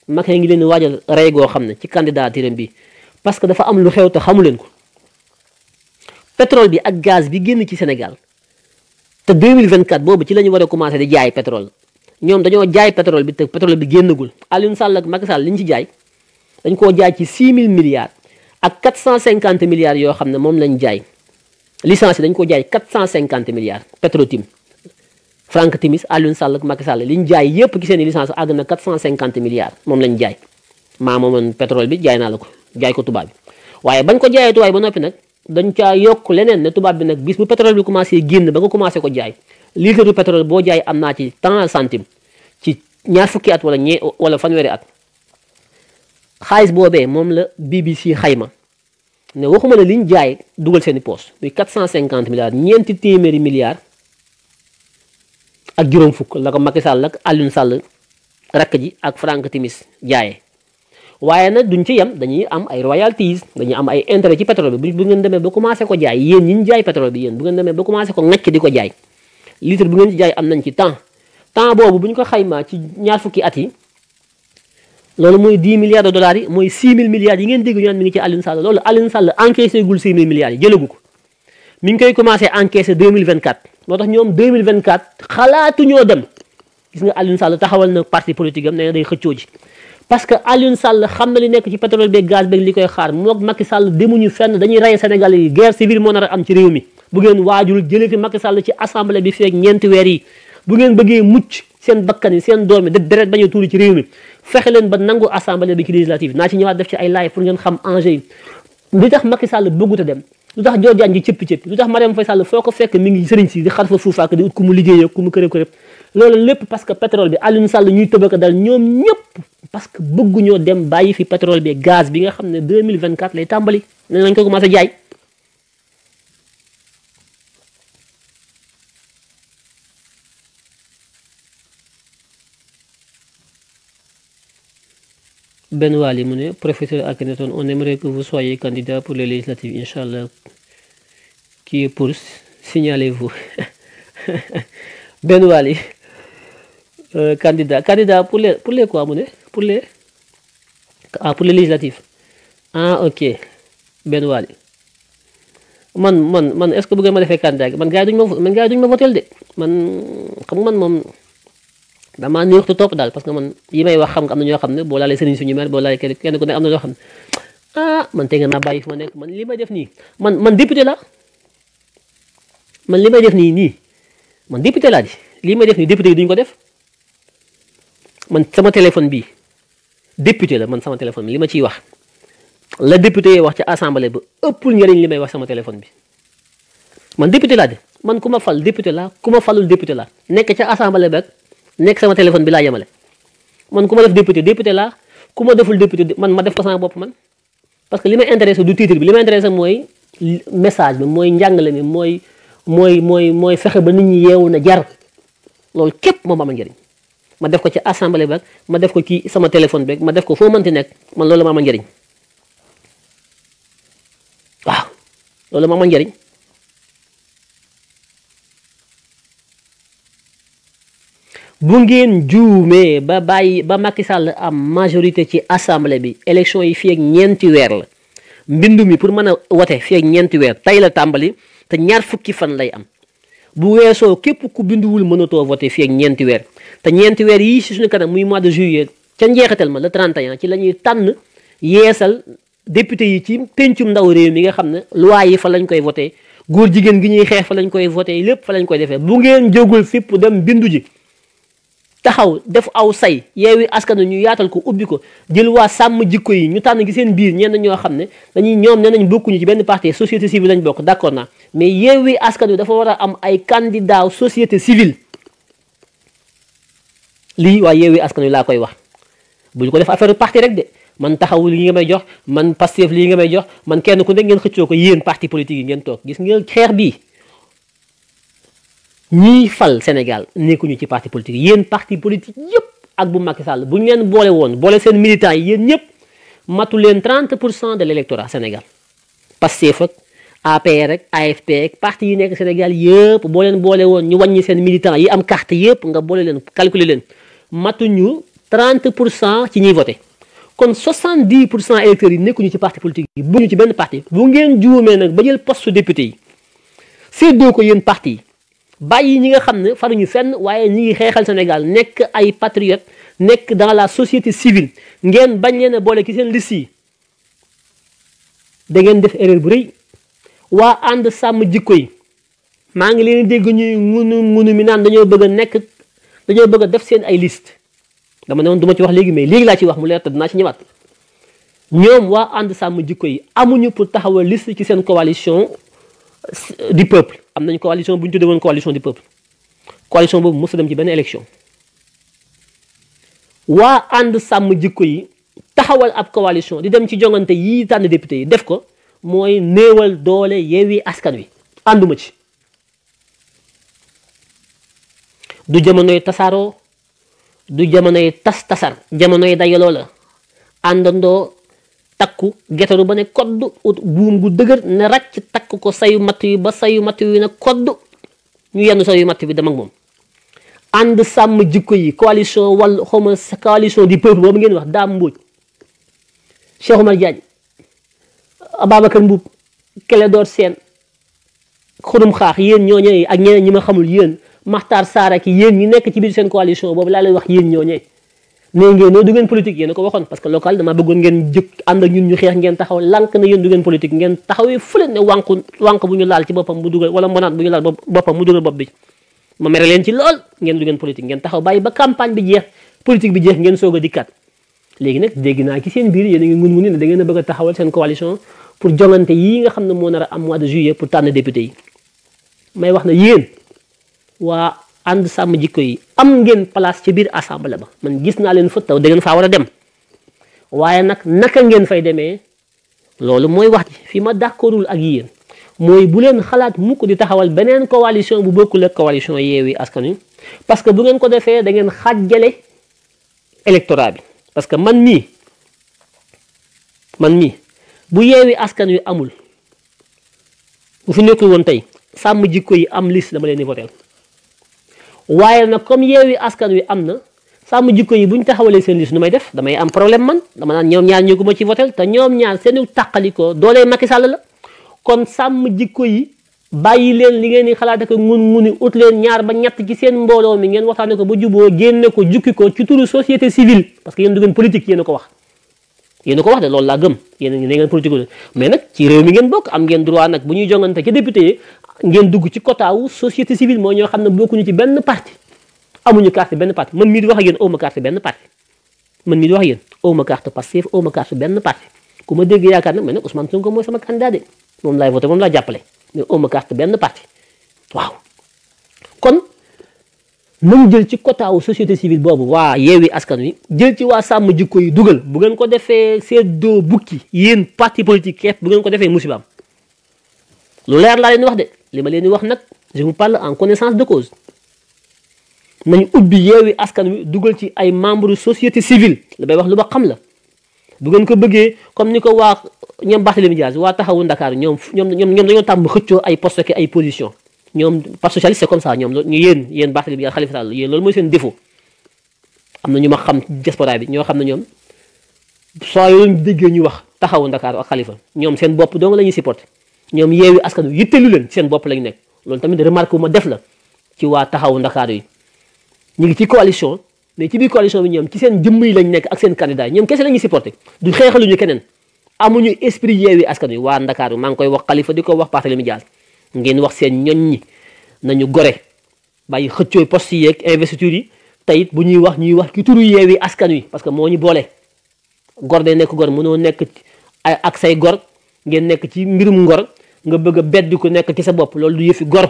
Macky ngi leen di waajal rey goo xam ne ci candidature bi parce que dafa am lu xew te xamu leen ko pétrole bi ak gaz bi génn ci Sénégal te 2024 boobu ci la ñu war a commencé di jaay pétrole ñoom dañoo jaay pétrole bi te pétrole bi génnagul Aliou Sall ak Macky Sall li ñu ci jaay dañ koo jaay ci 6000 milliards ak 450 milliards yoo xam ne moom lañ jaay licence yi dañ ko jaay 450 milliards Petro-Tim Franck Timis Aliou Sall ak Macky Sall li ñu jaay yépp ci seen i licence àgg na 450 milliards moom lañ jaay maa moomoon pétrole bi jaay naa la ko jaay ko tubaab bi waaye bañ ko jaayee tubaab bi ba noppi nag dañ caa yokk leneen ne tubaab bi nag bis bu pétrole bi commencé génn ba nga commencé ko jaay litre du pétrole boo jaay am naa ci tant centime ci ñaar fukki at wala fanweeri at xaalis boobee moom la BBC xayma ne waxuma ne liñ jaay dugal seen i poche muy 450 milliards ñeenti téeméeri milliards ak juróom fukk la ko Macky Sall ak Aliou Sall rakk ji ak Franck Timis jaayee waaye nag duñ ci yem dañuy am ay royalties dañuy am ay intérêt ci pétrole bi bu ngeen demee ba commencé ko jaay yéen ñi ñu jaay pétrole bi yéen bu ngeen demee ba commencé ko ŋacc di ko jaay litre bu ngeen ci jaay am nañ ci temps boobu bu ñu ko xaymaa ci ñaar fukki at yi loolu mooy 10 milliards de dollars yi mooy 6000 milliards yi ngeen dégg ñu naan mi ngi ci Aliou Sall loolu Aliou Sall encaissé gul 6000 milliards yi jëlagu ko mi ngi koy commencé encaissé 2024 moo tax ñoom 2024 xalaatu ñoo dem gis nga Aliou Sall taxawal na parti politique am nee na day xëccoo ji parce que Aliou Sall xam na li nekk ci pétrole beeg gaz beeg li koy xaar moog Macky Sall demuñu fenn dañuy rey Sénégalais yi guerre civile moo nar a am ci réew mi bu ngeen waajul jëlee fi Macky Sall ci assemblée bi feeg ñeenti weer yi bu ngeen bëggee mucc seen bakkan yi seen doom yi deret bañ a tuuri ci réew mi fexe leen ba nangu assemblée bi ci législative naa ci ñëwaat def ci ay live pour ngeen xam enjeu yi li tax Macky Sall bëggut a dem lu tax joojaan ji cëppi-cëppi lu tax Marième Faye Sall foo ko fekk mi ngi sëriñ si di xar fa fuufaak di ut ku mu liggéey ku mu kërëb loolu lépp parce que pétrole bi Aliou Sall ñuy tëbaka dal ñoom ñëpp parce que bëgguñoo dem bàyyi fi pétrole bi gaz bi nga xam ne 2024 lay tàmbali ne lañ ko commencé jaay Ben Wali mu ne professeur Akhenaton on aimerait que vous soyez candidat pour les législatives Inch'Allah qui est pour signalez-vous Ben Wali candidat pour les quoi mu ne pour les législatives ok Ben Wali man est-ce que bu ngeen ma defee candidat man gars yi duñ ma votel de man xam man moom damaa néew te topp daal parce que man yi may wax xam nga am na ñoo xam ne boo laalee sëriñ suñu mer boo laalee kenn ku ne am na ñoo xam ne man tey nga naa bàyyi fi ma nekk man li may def nii man député la man li may def nii man député laa di lii may def nii député yi duñ ko def man sama téléphone bii député la man sama téléphone bi li ma ciy wax la député yi wax ci assemblée ba ëppul njëriñ li may wax sama téléphone bi man député laa di man ku ma fal député la ku ma falul député la nekk ca assemblée ba nekk sama téléphone bi laa yemale man ku ma def député laa ku ma deful député man ma def ko sama bopp man parce que li may intéressé du titre bi li may intéressé mooy message bi mooy njàngale mi mooy fexe ba nit ñi yeewu na jar loolu képp moom ama njëriñ ma def ko ci assemblée ba ma def ko ci sama téléphone beeg ma def ko foo mënti nekk man loolu ma ama njëriñ waaw loolu ma ama njëriñ bu ngeen juumee ba bàyyi ba Macky Sall am majorité ci assemblée bi élection yi fii ak ñeenti weer la mbindu mi pour mën a wote fii ak ñeenti weer tey la tàmbali te ñaar fukki fan lay am bu weesoo képp ku binduwul mënatoo voté fii ak ñeenti weer te ñeenti weer yii si suñu kanam muy mois de juillet ca njeexital ma le 31 ci la ñuy tànn yeesal député yi ci pencum ndaw réew mi nga xam ne loi yi fa lañ koy voté góor jigéen gi ñuy xeex fa lañ koy voté lépp fa lañ koy defee bu ngeen jógul fipp dem bindu ji taxaw def aw say Yewwi Askan Wi ñu yaatal ko ubbi ko jël waa sàmm jikko yi ñu tànn gi seen biir ñenn ñoo xam ne dañuy ñoom nee nañ bokkuñu ci benn parti société civile lañ bokk d'accord naa mais Yewwi Askan Wi dafa war a am ay candidat société civile lii waa Yewwi Askan Wi laa koy wax bu ñu ko def affaire parti rek de man taxawu lii nga may jox man Pastef lii nga may jox man kenn ku nekk ngeen xëccoo ko yéen parti politique yi ngeen toog gis ngeen xeex bii ñiy fal Sénégal nekkuñu ci parti politique yéen parti politique yëpp ak bu Macky Sall bu ñu leen boole woon boole seen militants yi yéen ñëpp matu leen 30% de l'électorat Sénégal Pastef ak APR ak AFP ak parti yi nekk Sénégal yëpp boo leen boole woon ñu wàññi seen militants yi am carte yëpp nga boole leen calculer leen matuñu 30% ci ñuy voté kon 70% électeurs yi nekkuñu ci parti politique yi bu ñu ci benn parti bu ngeen juumee nag ba jël poste député yi séddoo ko yéen parti yi bàyyi ñi nga xam ne faruñu fenn waaye ñi ngi xeexal Sénégal nekk ay patriotes nekk dans la société civile ngeen bañ leen a boole ci seen liste yi da ngeen def erreur bu rëy waa ànd sàmm jikko yi maa ngi leen dégg ñuy ngunu mi naan dañoo bëgg a def seen ay liste dama ne woon du ma ci wax léegi mais léegi laa ci wax mu leer te dinaa ci ñëwaat ñoom waa ànd sàmm jikko yi amuñu pour taxawal liste ci seen coalition du peuple am nañ coalition bu ñu tuddee woon coalition du peuple coalition boobu mos a dem ci benn élection waa ànd sàmm jikko yi taxawal ab coalition di dem ci jongante yi tànn député yi def ko mooy néewal doole Yewwi Askan Wi ànduma ci du jamonoy tasaaroo du jamonoy tasar jamonoy dayaloo la àndandoo takku getaru ba ne kodd ut buum gu dëgër ne ràcc takk ko sayu matt yi ba sayu matt yi ne kodd ñu yenn sayu matt bi dem ak moom ànd sàmm jikko yi coalition wala xawma coalition du peuple boobu ngeen wax Dame Mbodj Cheikh Oumar Diagne Ababacar Mboup Clédor Sène Xurum Xaax yéen ñooñee ak ñeneen ñi ma xamul yéen Makhtar Sarr ak yéen ñi nekk ci biir seen coalition boobu laa lay wax yéen ñooñee nee ngeen du ngeen politique yéen a ko waxoon parce que local dama bëggoon ngeen jëkk ànd ak ñun ñu xeex ngeen taxaw lànk na yéen du ngeen politique ngeen taxawee fële ne wànq bu ñu laal ci boppam mu dugal wala mbonaat bu ñu laal boppam mu dugal bopp bi ma mere leen ci lool ngeen du ngeen politique ngeen taxaw bàyyi ba campagne bi jeex politique bi jeex ngeen soog a dikkaat léegi nag dégg naa ci seen biir yéen a ngi ngun ne da ngeen a bëgg a taxawal seen coalition pour jongante yii nga xam ne moo nar a am mois de juillet pour tànn député yi may wax na yéen waa ànd sàmm jikko yi am ngeen place ci biir assemblée ba man gis naa leen fa taw da ngeen faa war a dem waaye nag naka ngeen fay demee loolu mooy wax ji fi ma d'accordul ak yéen mooy bu leen xalaat mukk di taxawal beneen coalition bu bokkul ak coalition Yewwi Askan Wi parce que bu ngeen ko defee da ngeen xàjjale électorat bi parce que man mii bu Yewwi Askan Wi amul bu fi nekkul woon tey sàmm jikko yi am liste dama leen di voter waaye nag comme Yewwi Askan Wi am na sàmm jikko yi bu ñu taxawalee seen liste nu may def damay am problème man dama naan ñoom ñaar ñu ko ma ci voter te ñoom ñaar seenu tàqalikoo doolee Macky Sall la kon sàmm jikko yi bàyyi leen li ngeen di xalaat ak nguni ut leen ñaar ba ñett ci seen mbooloo mi ngeen waxtaane ko ba juboo génne ko jukki ko ci turu société civile parce que yéen du ngeen politique yéen a ko wax de loolu laa gëm yéen ne ngeen politique mais nag ci réew mi ngeen bokk am ngeen droit nag bu ñuy jongante ci député yi ngeen dugg ci quota wu société civile mooy ñoo xam ne bokkuñu ci benn parti amuñu carte benn parti man mii di wax ak yéen awma carte benn parti man mii di wax ak yéen awma carte Pastef awma carte benn parti ku ma dégg yaakaar nag mais nag Ousmane Sonko mooy sama candidat de moom laay voté moom laa jàppale mais awma carte benn parti waaw kon nañ jël ci quota wu société civile boobu waa Yewwi Askan Wi jël ci waa sàmm jikko yi dugal bu ngeen ko defee seddoo bukki yéen parti politique képp bu ngeen ko defee musibaam lu leer laa leen di wax de li ma leen di wax nag je vous parle en connaissance de cause nañ ubbi Yewwi Askan Wi dugal ci ay membre société civile li bay wax lu ba xam la bu ngeen ko bëggee comme ni ko waa ñoom Barthélémy Dias waa taxawu Ndakaaru ñoom dañoo tàmm xëccoo ay poste ak ay position ñoom parti socialiste c'est comme ça ñoom ñu yéen Barthélémy Dias Khalifa Sall yéen loolu mooy seen défaut am na ñu ma xam diaspora bi ñoo xam ne ñoom soo yoon déggee ñu wax taxawu Ndakaaru ak Khalifa ñoom seen bopp dong la ñuy supporté ñoom Yewwi Askan Wi yittelu leen seen bopp lañu nekk loolu tamit remarque bu ma def la ci waa taxawu Ndakaaru yi ñu ngi ci coalition mais ci biir coalition bi ñoom ci seen jëmm yi lañ nekk ak seen candidat yi ñoom kese la ñuy supporté du xeexaluñu keneen amuñu esprit Yewwi Askan Wi waa Ndakaaru maa ngi koy wax Khalifa di ko wax Barthélémy Dias ngeen wax seen ñoñ ñi nañu gore bàyyi xëccooy poste yi ak investiture yi tayit bu ñuy wax ki turu Yewwi Askan Wi parce que moo ñu boole gor day nekk gor mënoo nekk ak say gor ngeen nekk ci mbirum ngor nga bëgg a beddi ko nekk ci sa bopp loolu du yëfi gor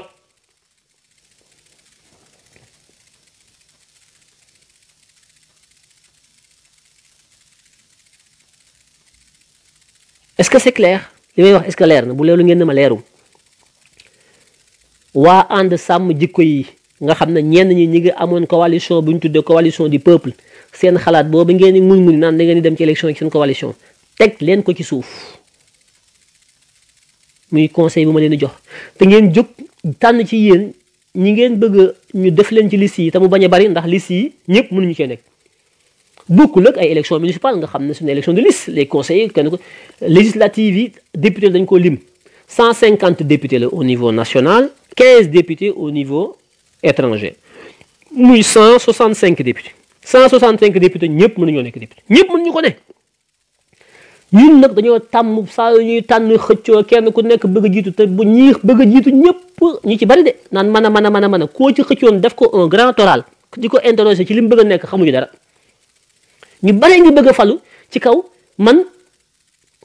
est-ce que c'est clair li may wax est-ce que leer na bu loolu ngeen ne ma leeru waa ànd sàmm jikko yi nga xam ne ñenn ñi ngi amoon coalition bu ñu tuddee coalition du peuple seen xalaat boobu ngeen di muñ naan da ngeen di dem ci élection yi seen coalition teg leen ko ci suuf muy conseil bu ma leen di jox te ngeen jóg tànn ci yéen ñi ngeen bëgg ñu def leen ci liste yi te mu bañ a bari ndax liste yi ñëpp mënuñu cee nekk bokkul ak ay élection municipale nga xam ne c'est une élection de liste les conseillers kenn ko législative yi député dañ ko lim 150 députés la au niveau national 15 députés au niveau étranger muy 165 députés 165 députés ñëpp mënuñoo nekk député ñëpp mënuñu ko ne ñun nag dañoo tàmm saa ñuy tànn xëccoo kenn ku nekk bëgg a jiitu te bu ñii bëgg a jiitu ñëpp ñu ci bari de naan mën a koo ci xëccoon def ko un grand oral di ko interroger ci li mu bëgg a nekk xamuñu dara ñu bari ngi bëgg a falu ci kaw man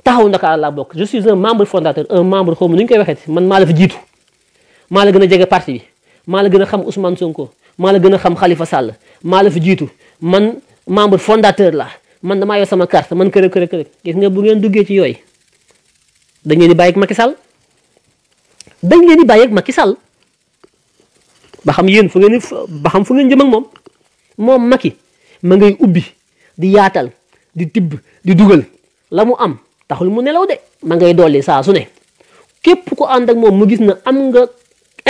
taxawu Ndakaar laa bokk je suis un membre fondateur un membre xaw ma nu ñu koy waxee man maa la fa jiitu maa la gën a jege parti bi maa la gën a xam Ousmane Sonko maa la gën a xam Khalifa Sall maa la fa jiitu man membre fondateur la man damaa yor sama carte man kër gis nga bu ngeen duggee ci yooyu dañ leen di bàyyi ak Macky Sall dañ leen di bàyyi ak Macky Sall ba xam yéen fu ngeen jëm ak moom Macky ma ngay ubbi di yaatal di tibb di dugal la mu am taxul mu nelaw de ma ngay dolli saa su ne képp ku ànd ak moom mu gis na am nga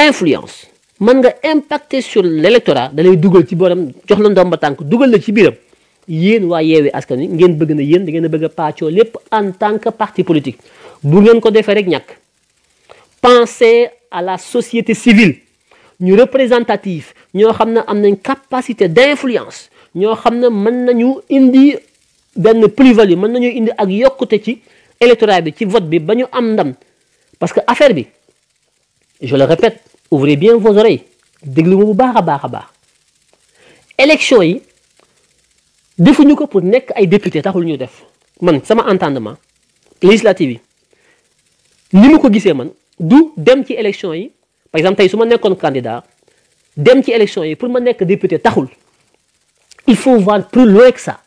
influence mën nga impacter sur l'électorat da lay dugal ci borom jox la ndomba tànk dugal la ci biiram yéen waa Yewwi Askan Wi ngeen bëgg na yéen da ngeen a bëgg a pàccoo lépp en tant que parti politique bu ngeen ko defee rek ñàkk pensez à la société civile ñu représentatif ñoo xam ne am nañ capacité d'influence ñoo xam ne mën nañu indi benn plus-value mën nañu indi ak yokkute ci électorat bi ci vote bi ba ñu am ndam parce que affaire bi je le répète ouvrez bien vos oreilles déglu ma bu baax a baax élection yi defuñu ko pour nekk ay député taxul ñu def man sama entendement législative yi ni mu ko gisee man du dem ci élection yi par exemple tey su ma nekkoon candidat dem ci élection yi pour ma nekk député taxul il faut voir plus loin que ça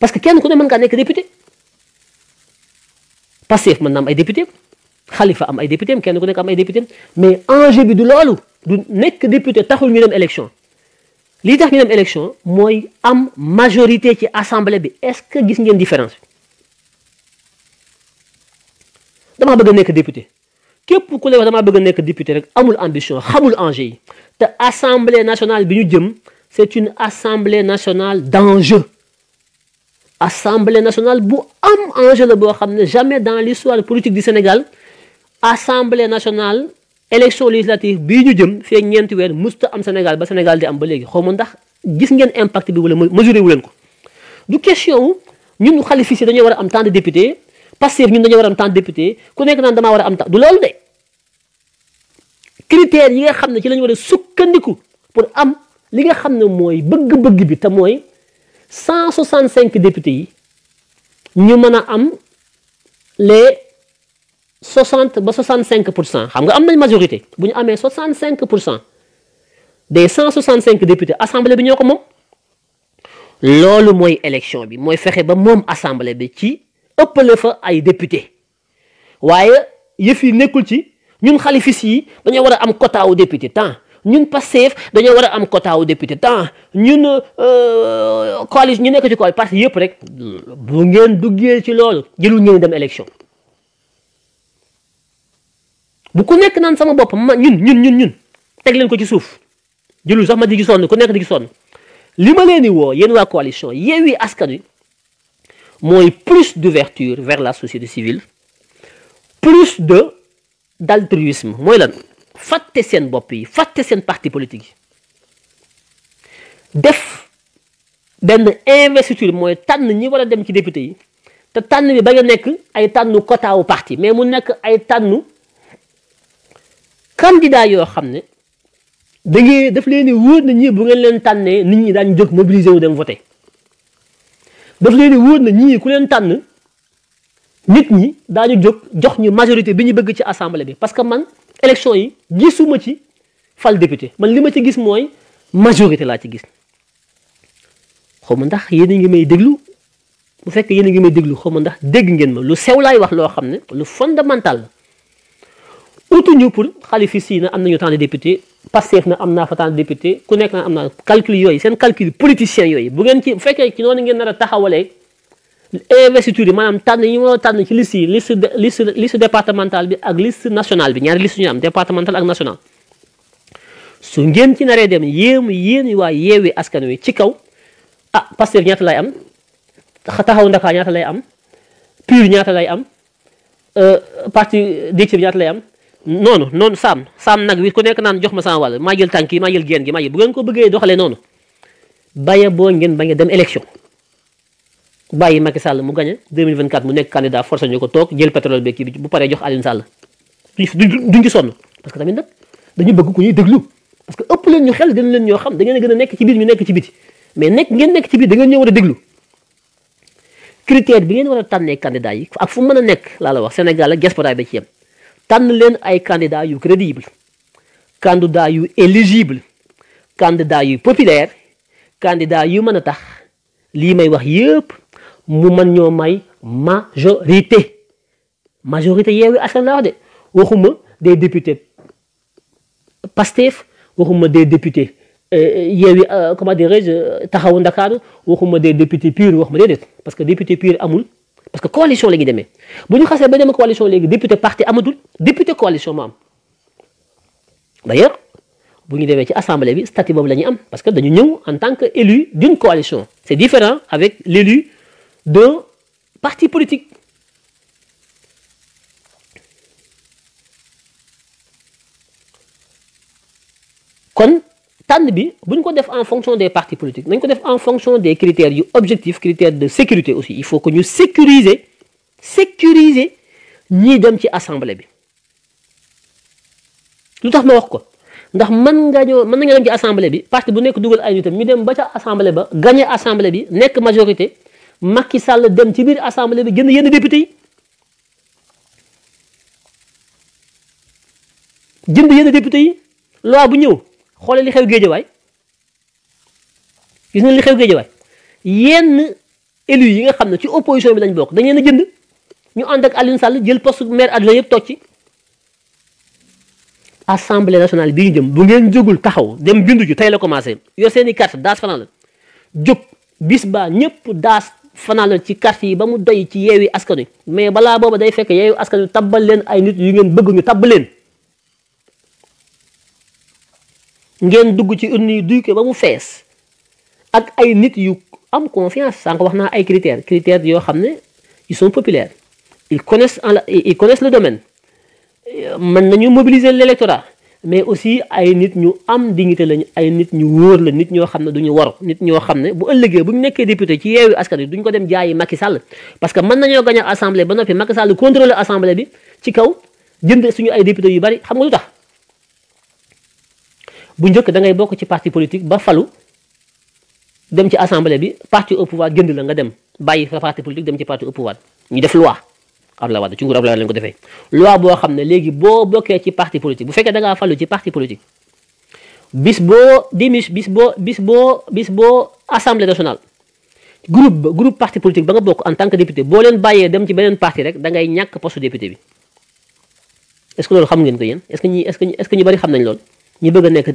parce que kenn ku ne mën ngaa nekk député Pastef mën na am ay député Khalifa am ay député kenn ku nekk am ay député mais enjeu bi du loolu du nekk député taxul ñu dem élection li tax ñu dem élection mooy am majorité ci assemblée bi est-ce que gis ngeen différence damaa bëgg a nekk député képp ku lay wax damaa bëgg a nekk député rek amul ambition xamul enjeu yi te assemblée nationale bi ñu jëm c'est une assemblée nationale d'enjeu assemblée nationale bu am enjeu la boo xam ne jamais dans l'histoire politique du Sénégal assemblée nationale élection législative bii ñu jëm fee ñeenti weer musta am Sénégal ba Sénégal di am ba léegi xaw ma ndax gis ngeen impact bi wala mesuré wu leen ko du question ñun xalifis yi dañoo war a am tant de députés Pastef ñun dañoo war a am tant de députés ku nekk naan damaa war a am tant du loolu de critères yi nga xam ne ci la ñu war a sukkandiku pour am li nga xam ne mooy bëgg-bëgg bi te mooy 165 députés yi ñu mën a am les 60 ba 65% xam nga am nañ majorité bu ñu amee 65% des 165 députés assemblée bi ñoo ko moom loolu mooy élection bi mooy fexe ba moom assemblée bi ci ëppale fa ay député waaye yëf yi nekkul ci ñun xalifis yi dañoo war a am quota wu député tant ñun Pastef dañoo war a am quota wu député tant ñun coalition ñu nekk ci coalition parti yëpp rek bu ngeen duggee ci loolu jëlul ngeen dem élection bu ku nekk naan sama bopp ma ñun teg leen ko ci suuf jëlul sax ma di gi sonn ku nekk di gi sonn li ma leen di woo yéen waa coalition Yewwi Askan Wi mooy plus d'ouverture vers la société civile, plus d'altruisme. mooy lan fàtte seen bopp yi fàtte seen parti politique yi def benn investiture mooy tànn ñi war a dem ci député yi te tànn bi ba nga nekk ay tànnu quota wu parti mais mu nekk ay tànnu candidat yoo xam ne da ngeen daf leen di wóor na ñi bu ngeen leen tànnee nit ñi daañu jóg mobiliser wu dem voter daf leen di wóor na ñii ku leen tànn nit ñi daañu jóg jox ñu majorité bi ñu bëgg ci assemblée bi parce que man élection yi gisuma ci fal député man li ma ci gis mooy majorité laa ci gis xaw ma ndax yéen a ngi may déglu bu fekkee yéen a ngi may déglu xaw ma ndax dégg ngeen ma lu sew laay wax loo xam ne lu fondamental la utuñu pour xalifis yi na am nañu tant de député Pastef na am naa fa tant de député ku nekk na am naa calcul yooyu seen calcul politicien yooyu bu ngeen ci bu fekkee ci noonu ngeen nar a taxawalee investiture yi maanaam tànn yi ma tànn ci liste yi liste départementale bi ak liste nationale bi ñaari liste ñu am départemental ak national su ngeen ci naree dem yéen waa Yewwi Askan Wi ci kaw ah Pastef ñaata lay am taxaw Ndakaar ñaata lay am PUR ñaata lay am parti Déthié bi ñaata lay am noonu saam nag wi ku nekk naan jox ma sama wàll maa jël tànk yi maa jël geen gi maa jël bu ngeen ko bëggee doxalee noonu bàyyi boo ngeen bañ a dem élection bàyyi Macky Sall mu gagné 2024 mu nekk candidat forcé ñu ko toog jël pétrole bi kii bi bu paree jox Aliou Sall duñ ci sonn parce que tamit nag dañu bëgg ku ñuy déglu parce que ëpp leen ñu xel gën leen ñoo xam da ngeen a gën a nekk ci biir ñu nekk ci biti mais ngeen nekk ci biir da ngeen ñoo war a déglu critère bi ngeen war a tànnee candidat yi ak fu mën a nekk laa la wax Sénégal ak diaspora bi ci yem tànn leen ay candidat yu crédible candidat yu éligible candidat yu populaire candidat yu mën a tax lii may wax yëpp mu mën ñoo may majorité Yewwi Askan laa wax de waxuma des députés Pastef waxuma des députés Yewwi comment dirais-je Taxawu Ndakaaru waxuma des députés PUR waxuma déedéet parce que député PUR amul parce que coalition la ñuy demee bu ñu xasee ba dem coalition léegi député parti amatul député coalition ma am d'ailleurs bu ñu demee ci assemblée bi statut boobu la ñuy am parce que dañu ñëw en tant que élu d'une coalition c'est différent avec l'élu d'un parti politique kon tànn bi bu ñu ko def en fonction des partis politiques nañ ko def en fonction des critères yu objectifs critères de sécurité aussi il faut que ñu sécuriser ñii dem ci assemblée bi lu tax ma wax ko ndax mën nga dem ci assemblée bi parti bu nekk dugal ay nitam ñu dem ba ca assemblée ba gagné assemblée bi nekk majorité Macky Sall dem ci biir assemblée bi jënd yenn député yi loi bu ñëw xoolal li xew Géejawaay gis nañ li xew Géejawaay yenn élus yi nga xam ne ci opposition bi lañ bokk dañ leen a jënd ñu ànd ak Aliou Sall jël poste maire adjoint yëpp toog ci assemblée nationale bi ñu jëm bu ngeen jógul taxaw dem bindu ji tey la commencé yor seen i carte daas fanaan la jóg bis ba ñëpp daas fanaan la ci carte yi ba mu doy ci Yewwi Askan Wi mais balaa booba day fekk Yewwi Askan Wi tabbal leen ay nit yu ngeen bëgg ñu tabb leen ngeen dugg ci urne yi duy ko ba mu fees ak ay nit yu am confiance sànq wax naa ay critères yoo xam ne ils sont populaires ils connaissent le domaine mën nañu mobiliser l'électorat mais aussi ay nit ñu am dignité lañu ay nit ñu wóor la nit ñoo xam ne duñu waru nit ñoo xam ne bu ëllëgee bu ñu nekkee député ci Yewwi Askan Wi duñ ko dem jaayi Macky Sall parce que mën nañoo gagner assemblée ba noppi Macky Sall contrôler assemblée bi ci kaw jënd suñu ay député yu bari xam nga lu tax bu njëkk da ngay bokk ci parti politique ba falu dem ci assemblée bi parti au pouvoir jënd la nga dem bàyyi sa parti politique dem ci parti au pouvoir ñu def loi Abdoulaye Wade ci nguur Abdoulaye Wade lañ ko defee loi boo xam ne léegi boo bokkee ci parti politique bu fekkee da ngaa falu ci parti politique bis boo assemblée nationale groupe parti politique ba nga bokk en tant que député boo leen bàyyee dem ci beneen parti rek da ngay ñàkk poste député bi est-ce que loolu xam ngeen ko yéen est-ce que ñu bari xam nañ loolu ñi bëgg a nekk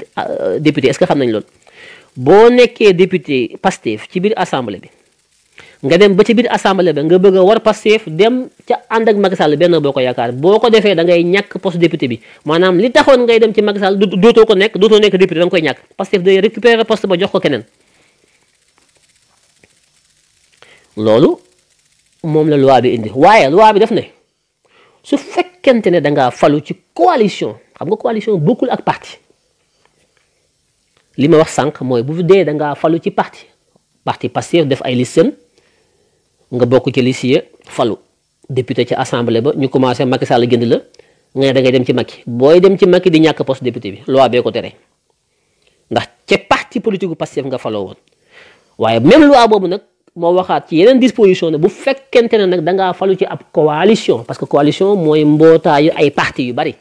député est-ce que xam nañ loolu boo nekkee député Pastef ci biir assemblée bi nga dem ba ci biir assemblée ba nga bëgg a war Pastef dem ca ànd ak Macky Sall benn boo ko yaakaar boo ko defee da ngay ñàkk poste député bi maanaam li taxoon ngay dem ci Macky Sall dootoo nekk député da nga koy ñàkk Pastef day récupérer poste ba jox ko keneen loolu moom la loi bi indi waaye loi bi def ne su fekkente ne da ngaa falu ci coalition xam nga coalition bokkul ak parti li ma wax sànq mooy bu dee da ngaa falu ci parti Pastef def ay listes nga bokk ci liste yi falu député ci assemblée ba ñu commencé Macky Sall gënd la nga ne da ngay dem ci Macky booy dem ci Macky di ñàkk poste député bi loi bee ko tere ndax ca parti politique bu Pastef nga faloo woon waaye même loi boobu nag moo waxaat ci yeneen disposition ne bu fekkente ne nag da ngaa falu ci ab coalition parce que coalition mooy mbootaayu ay parti yu bari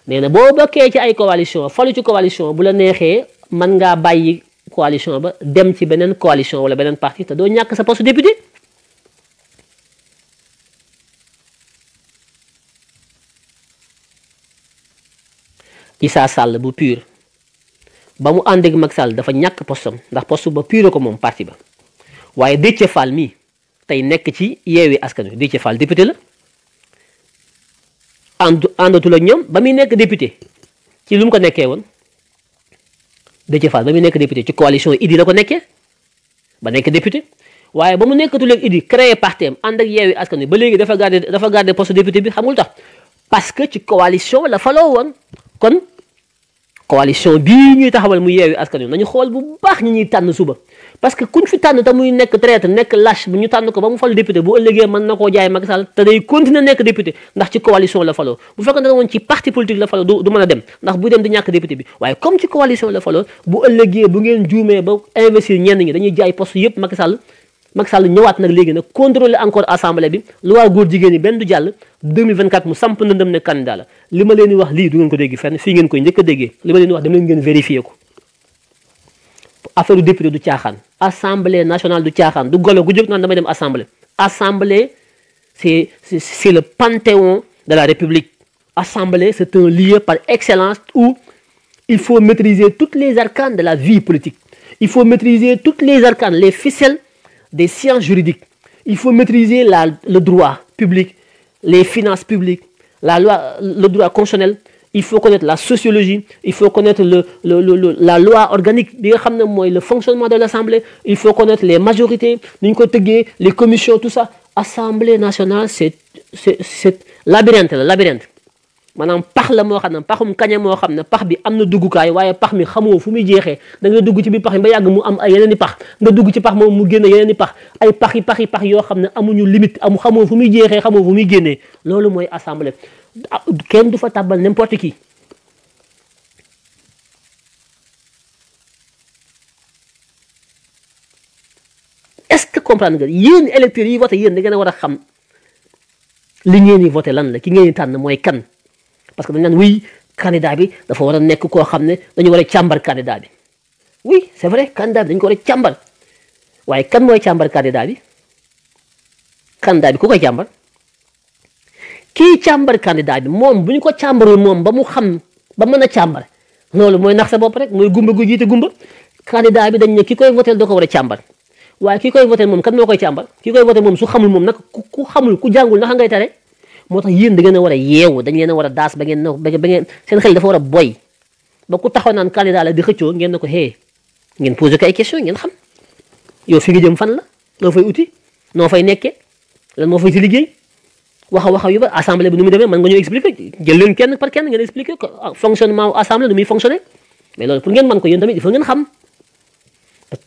nee na boo bokkee ci ay coalition falu ci coalition bu la neexee mën ngaa bàyyi coalition ba dem ci beneen coalition wala beneen parti te doo ñàkk sa poste député Issa Sall bu PUR ba mu ànd ak Macky Sall dafa ñàkk postam ndax poste ba PUR ko moom parti ba waaye Déthié Fall mii tey nekk ci Yewwi Askan Wi Déthié Fall député la àndatul ak ñoom ba muy nekk député ci lu mu ko nekkee woon Déthié Fall ba muy nekk député ci coalition Idy la ko nekkee ba nekk député waaye ba mu nekkatul ak Idy créé parti am ànd ak Yewwi Askan Wi ba léegi dafa garder poste député bi xamul tax parce que ci coalition la faloo woon kon coalition bii ñuy taxawal mu Yewwi Askan Wi nañu xool bu baax ñi ñuy tànn suba parce que kuñ fi tànn te muy nekk traître nekk lâche bu ñu tànn ko ba mu falu député bu ëllëgee mën na koo jaay Macky Sall te day continuer nekk député ndax ci coalition la faloo bu fekkee ne woon ci parti politique la faloo du mën a dem ndax buy dem di ñàkk député bi waaye comme ci coalition la faloo bu ëllëgee bu ngeen juumee ba investir ñenn ñi dañuy jaay poste yëpp Macky Sall ñëwaat nag léegi nag contrôler encore assemblée bi loi góor jigéen ñi benn du jàll 2024 mu samp ndëndëm ne candidat la li ma leen di wax lii du ngeen ko dégg fenn fii ngeen koy njëkk a déggee li ma leen di wax dem leen ngeen vérifier ko affaire du député du caaxaan assemblée nationale du caaxaan du golo gu jóg naan damay dem assemblée c'est le panthéon de la république assemblée c'est un lieu par excellence où il faut maîtriser toutes les arcanes de la vie politique il faut maîtriser toutes les arcanes les ficelles des sciences juridiques. Il faut maîtriser le droit public, les finances publiques, la loi, le droit constitutionnel. Il faut connaître la sociologie. Il faut connaître la loi organique, le fonctionnement de l'Assemblée. Il faut connaître les majorités, les commissions, tout ça. Assemblée nationale, c'est labyrinthe, labyrinthe. Maanaam pax la moo xam ne paxum kaña moo xam ne pax bi am na duggukaay waaye pax mi xamoo fu muy jeexee da nga dugg ci biir pax mi ba yàgg mu am ay yeneen i pax nga dugg ci pax moom mu génne yeneen i pax ay pax yoo xam ne amuñu limite xamoo fu muy jeexee xamoo fu muy génnee loolu mooy assemblée kenn du fa tàbbal n'importe qui est-ce que comprendre nga yéen électeurs yi voté yéen da ngeen a war a xam li ngeen di voté lan la ki ngeen di tànn mooy kan parce que dañ naan oui candidat bi dafa war a nekk koo xam ne dañu war a càmbar candidat bi oui c'est vrai candidat bi dañu ko war a càmbar waaye kan mooy càmbar candidat bi ku koy càmbar kii càmbar candidat bi moom bu ñu ko càmbarul moom ba mu xam ba mën a càmbar loolu mooy nax sa bopp rek mooy gumba gu jiite gumba candidat bi dañ ne ki koy voté da ko war a càmbar waaye ki koy voté moom kan moo koy càmbar ki koy voté moom su xamul moom nag ku xamul ku jàngul naka ngay tare moo tax yéen da ngeen a war a yeewu dañ leen a war a daas ba ngeen seen xel dafa war a boy ba ku taxaw naan candidat la di xëccoo ngeen ne ko ngeen posé ko ay question ngeen xam yow fi nga jëm fan la loo fay uti noo fay nekkee lan moo fay si liggéey waxa yu ba assemblée bi nu muy demee mën nga ñëw expliquer jël leen kenn par kenn ngeen expliquer ko fonctionnement assemblée nu muy fonctionner mais loolu pour ngeen mën ko yéen tamit il faut ngeen xam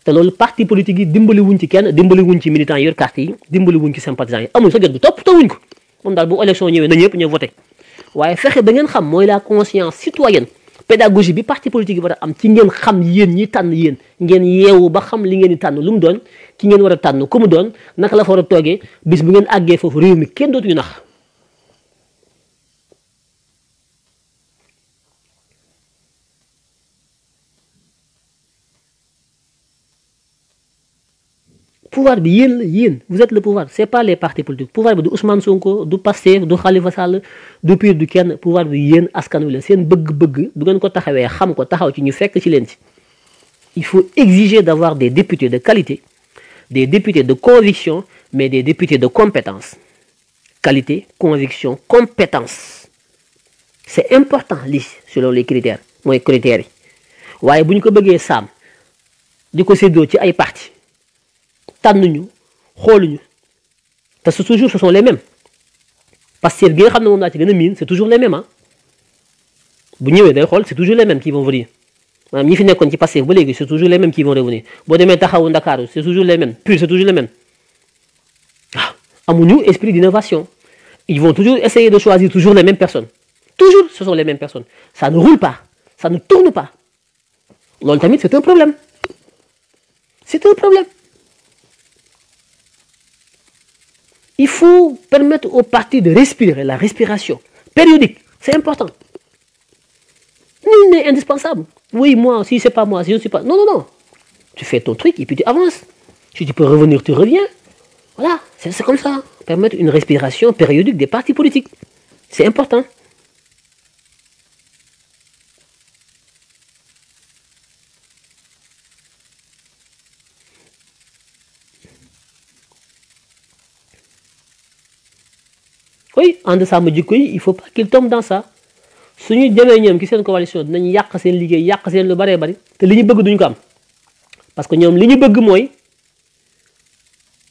te loolu parti politique yi dimbali wuñ ci kenn dimbali wuñ ci militants yi yor carte yi dimbali wuñ ci sympathisants yi amul sa jot bi toppatoo wuñ ko moom daal bu élection ñëwee na ñëpp ñëw voté waaye fexe ba ngeen xam mooy la conscience citoyenne pédagogie bi parti politique yi war a am ci ngeen xam yéen ñi tànn yéen ngeen yeewu ba xam li ngeen di tànn lu mu doon ki ngeen war a tànn ku mu doon naka la fa war a toogee bis bu ngeen àggee foofu réew mi kenn dootuñu nax pouvoir bi yéen la yéen vous êtes le pouvoir c'est pas les partis politiques pouvoir bi du Ousmane Sonko du Pastef du Khalifa Sall du PUR du kenn pouvoir bi yéen askan wi la seen bëgg-bëgg du ngeen ko taxawee xam ko taxaw ci ñu fekk ci leen ci il faut exiger d'avoir des députés de qualité des députés de conviction mais des députés de compétence qualité conviction compétence c'est important lii selon les critères mooy critères yi waaye bu ñu ko bëggee saam di ko séddoo ci ay parti tànnuñu xooluñu te toujours ce sont les mêmes Pastef gi nga xam ne moom laa ci gën a miin c'est toujours les mêmes ah bu ñëwee day xool c'est toujours les mêmes qui vont venir maanaam ñi fi nekkoon ci Pastef ba léegi c'est toujours les mêmes qui vont revenir boo demee taxawu Ndakaaru c'est toujours les mêmes PUR c'est toujours les mêmes waaw amuñu esprit d'innovation ils vont toujours essayer de choisir toujours les mêmes personnes toujours ce sont les mêmes personnes ça ne roule pas ça ne tourne pas loolu tamit c'est un problème c'est un problème. Il faut permettre aux partis de respirer, la respiration périodique, c'est important. Nul n'est indispensable. Oui, moi, si c'est pas moi, si je ne suis pas... Non, non, non. Tu fais ton truc et puis tu avances. Si tu peux revenir, tu reviens. Voilà, c'est comme ça. Permettre une respiration périodique des partis politiques. C'est important. Oui, en deçà de il ne faut pas qu'il tombe dans ça. Si nous avons une coalition, nous avons une ligue, nous avons une te li ñu bëgg duñ ko am parce que ñoom li ñu bëgg mooy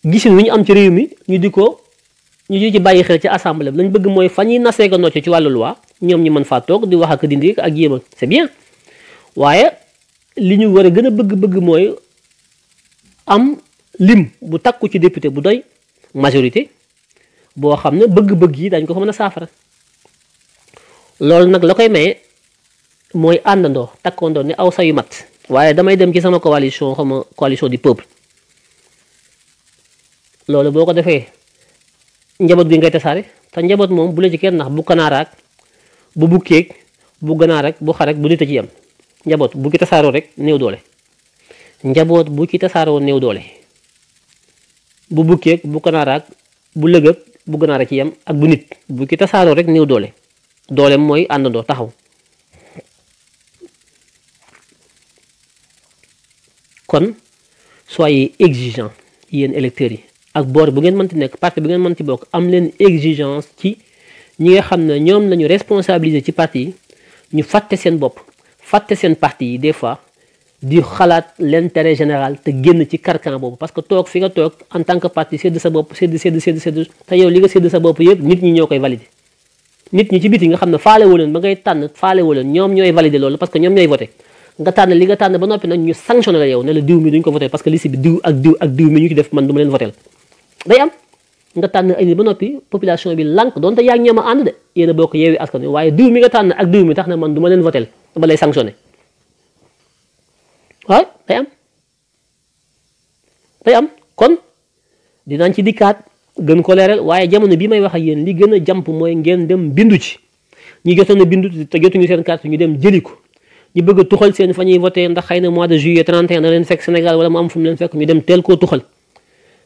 gisin wi ñu am ci réew mi ñu di ko ñu ci bàyyi xel ci assemblée bi lañ bëgg mooy fa ñuy nasee ko nocc ci wàllu loi ñoom ñu mën faa toog di wax ak dindi ak yéema c'est bien waaye li ñu war a gën a bëgg mooy am lim bu takku ci député bu doy majorité boo xam ne bëgg-bëgg yi dañ ko fa mën a saafara loolu nag la koy maye mooy àndandoo takkandoo ne aw sayu mat waaye damay dem ci sama coalition xama coalition du peuple loolu boo ko defee njaboot gi ngay tasaare te njaboot moom bu la ci kenn ndax bu kanaaraak bu bukkeeg bu ganaarak bu xarek bu nit a ci yem njaboot bu ki tasaaroo rek néew doole njaboot bu ci tasaaroo néew doole bu bukkeeg bu kanaaraak bu lëgëg bu ganaara ci yem ak bu nit bu ki tasaaroo rek néew doole doolem mooy àndandoo taxaw kon soyez exigeants yéen électeurs yi ak boor bu ngeen mënti nekk parti bu ngeen mënti bokk am leen exigence ci ñi nga xam ne ñoom lañu responsabiliser ci parti yi ñu fàtte seen bopp fàtte seen parti yi des fois di xalaat l'intérêt général te génn ci carcan boobu parce que toog fi nga toog en tant que parti sédd sa bopp sédd te yow li nga sédd sa bopp yëpp nit ñi ñoo koy valider nit ñi ci biti nga xam ne faale wu leen ba ngay tànn faale wu leen ñoom ñooy valider loolu parce que ñoom ñooy voté nga tànn li nga tànn ba noppi nag ñu sanctionné la yow ne la diw mi duñ ko voté parce que liste bi diw ak diw mi ñu ci def man du ma leen voté day am nga tànn ay nit ba noppi population bi lànk doonte yaa ngi ñoom a ànd de yéen a bokk Yewwi Askan Wi waaye diw mi nga tànn ak diw mi tax na man du ma leen voté ba lay sanctionné waaw day am kon dinañ ci dikkaat gën ko leeral waaye jamono bi may wax ak yéen li gën a jàmp mooy ngeen dem bindu ci ñi jotoon a bindu te jotuñu seen carte ñu dem jëli ko ñu bëgg a tuxal seen fa ñuy voté ndax xëy na mois de juillet 31 na leen fekk Sénégal wala mu am fu mu leen fekk ñu dem teel koo tuxal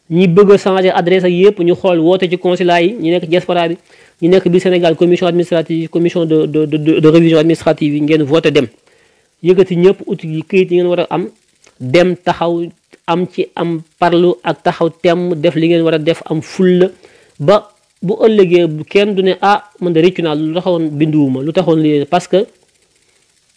ñi bëgg a changer adresse ak yëpp ñu xool woote ci consulat yi ñu nekk diaspora bi ñu nekk bi Sénégal commission administrative commission de révision administrative yi ngeen voté dem yëkkati ñëpp uti yi këyit yi ngeen war a am dem taxaw am ci am parlu ak taxaw temm def li ngeen war a def am fulla ba bu ëllëgee kenn du ne ah man de réccu naa lu taxoon binduwuma lu taxoon lii parce que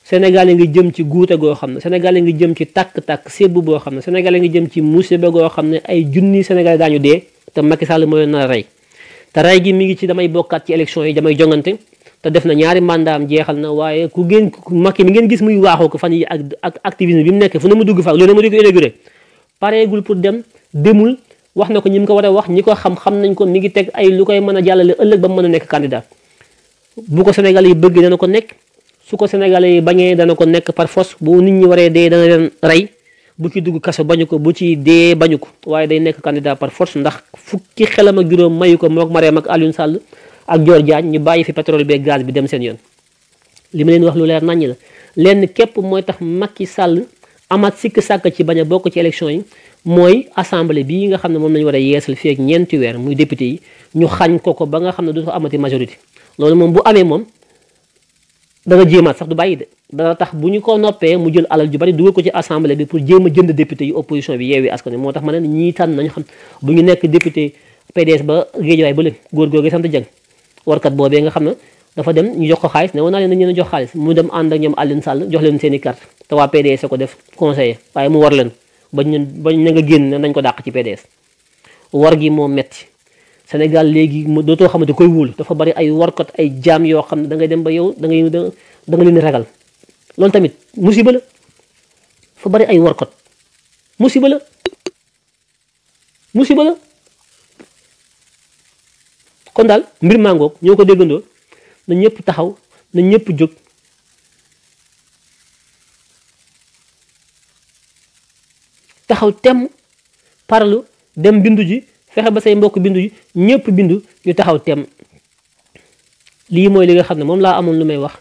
Sénégal ngi jëm ci guute goo xam ne Sénégal ngi jëm ci tàkk-tàkk sébbu boo xam ne Sénégal ngi jëm ci musiba goo xam ne ay junni Sénégal daañu dee te Macky Sall mooy na rey te rey gi mi ngi ci damay bokkaat ci élection yi damay jongante te def na ñaari mandat am jeexal na waaye ku ngeen Macky mi ngeen gis muy waaxoo ko fan yi ak activisme bi mu nekk fu ne mu dugg fa loolu mu di ko inauguré pareegul pour dem demul wax na ko ñi mu ko war a wax ñi ko xam nañ ko mi ngi teg ay lu koy mën a jàllale ëllëg ba mu mën a nekk candidat bu ko Sénégal yi bëgg dana ko nekk su ko Sénégalais yi bañee dana ko nekk par force bu nit ñi waree dee dana leen rey bu ci dugg kaso bañu ko bu ci dee bañu ko waaye day nekk candidat par force ndax fukki xelam ak juróom mayu ko mook Marème ak Alioune Sall ak Dior Diagne ñu bàyyi fi pétrole bi gaz bi dem seen yoon li ma leen wax lu leer naññ la lenn képp mooy tax Macky Sall amaat sikk sàkk ci bañ a bokk ci élection yi mooy assemblée bii nga xam ne moom lañu war a yeesal fii ak ñeenti weer muy député yi ñu xañ ko ba nga xam ne du amati majorité loolu moom bu amee moom dana jéemaat sax du bàyyi de dana tax bu ñu ko noppee mu jël alal ju bari dugal ko ci assemblée bi pour jéem a jënd député yi opposition bi Yewwi Askan Wi moo tax ma ne ñii tànn nañu xam bu ñu nekk député PDS ba Guédiawaye ba léegi góor googu sant Dieng warkat boobee nga xam ne dafa dem ñu jox ko xaalis ne woon naa leen nañ leen jox xaalis mu dem ànd ak ñoom Alioune Sall jox leen seen i carte te waa PDS ko def conseiller waaye mu war leen bañ na nga génn ne nañ ko dàq ci PDS war gi moo metti Sénégal léegi dootoo xamante koy wóolu dafa bari ay warkat ay jaam yoo xam ne da ngay dem ba yow da nga leen ragal loolu tamit musiba la dafa bari ay warkat musiba la kon daal mbir mangoog ñoo ko déggandoo na ñëpp taxaw na ñëpp jóg taxaw temm parlu dem bindu ji fexe ba say mbokk bindu ji ñëpp bindu ñu taxaw temm lii mooy li nga xam ne moom laa amoon lu may wax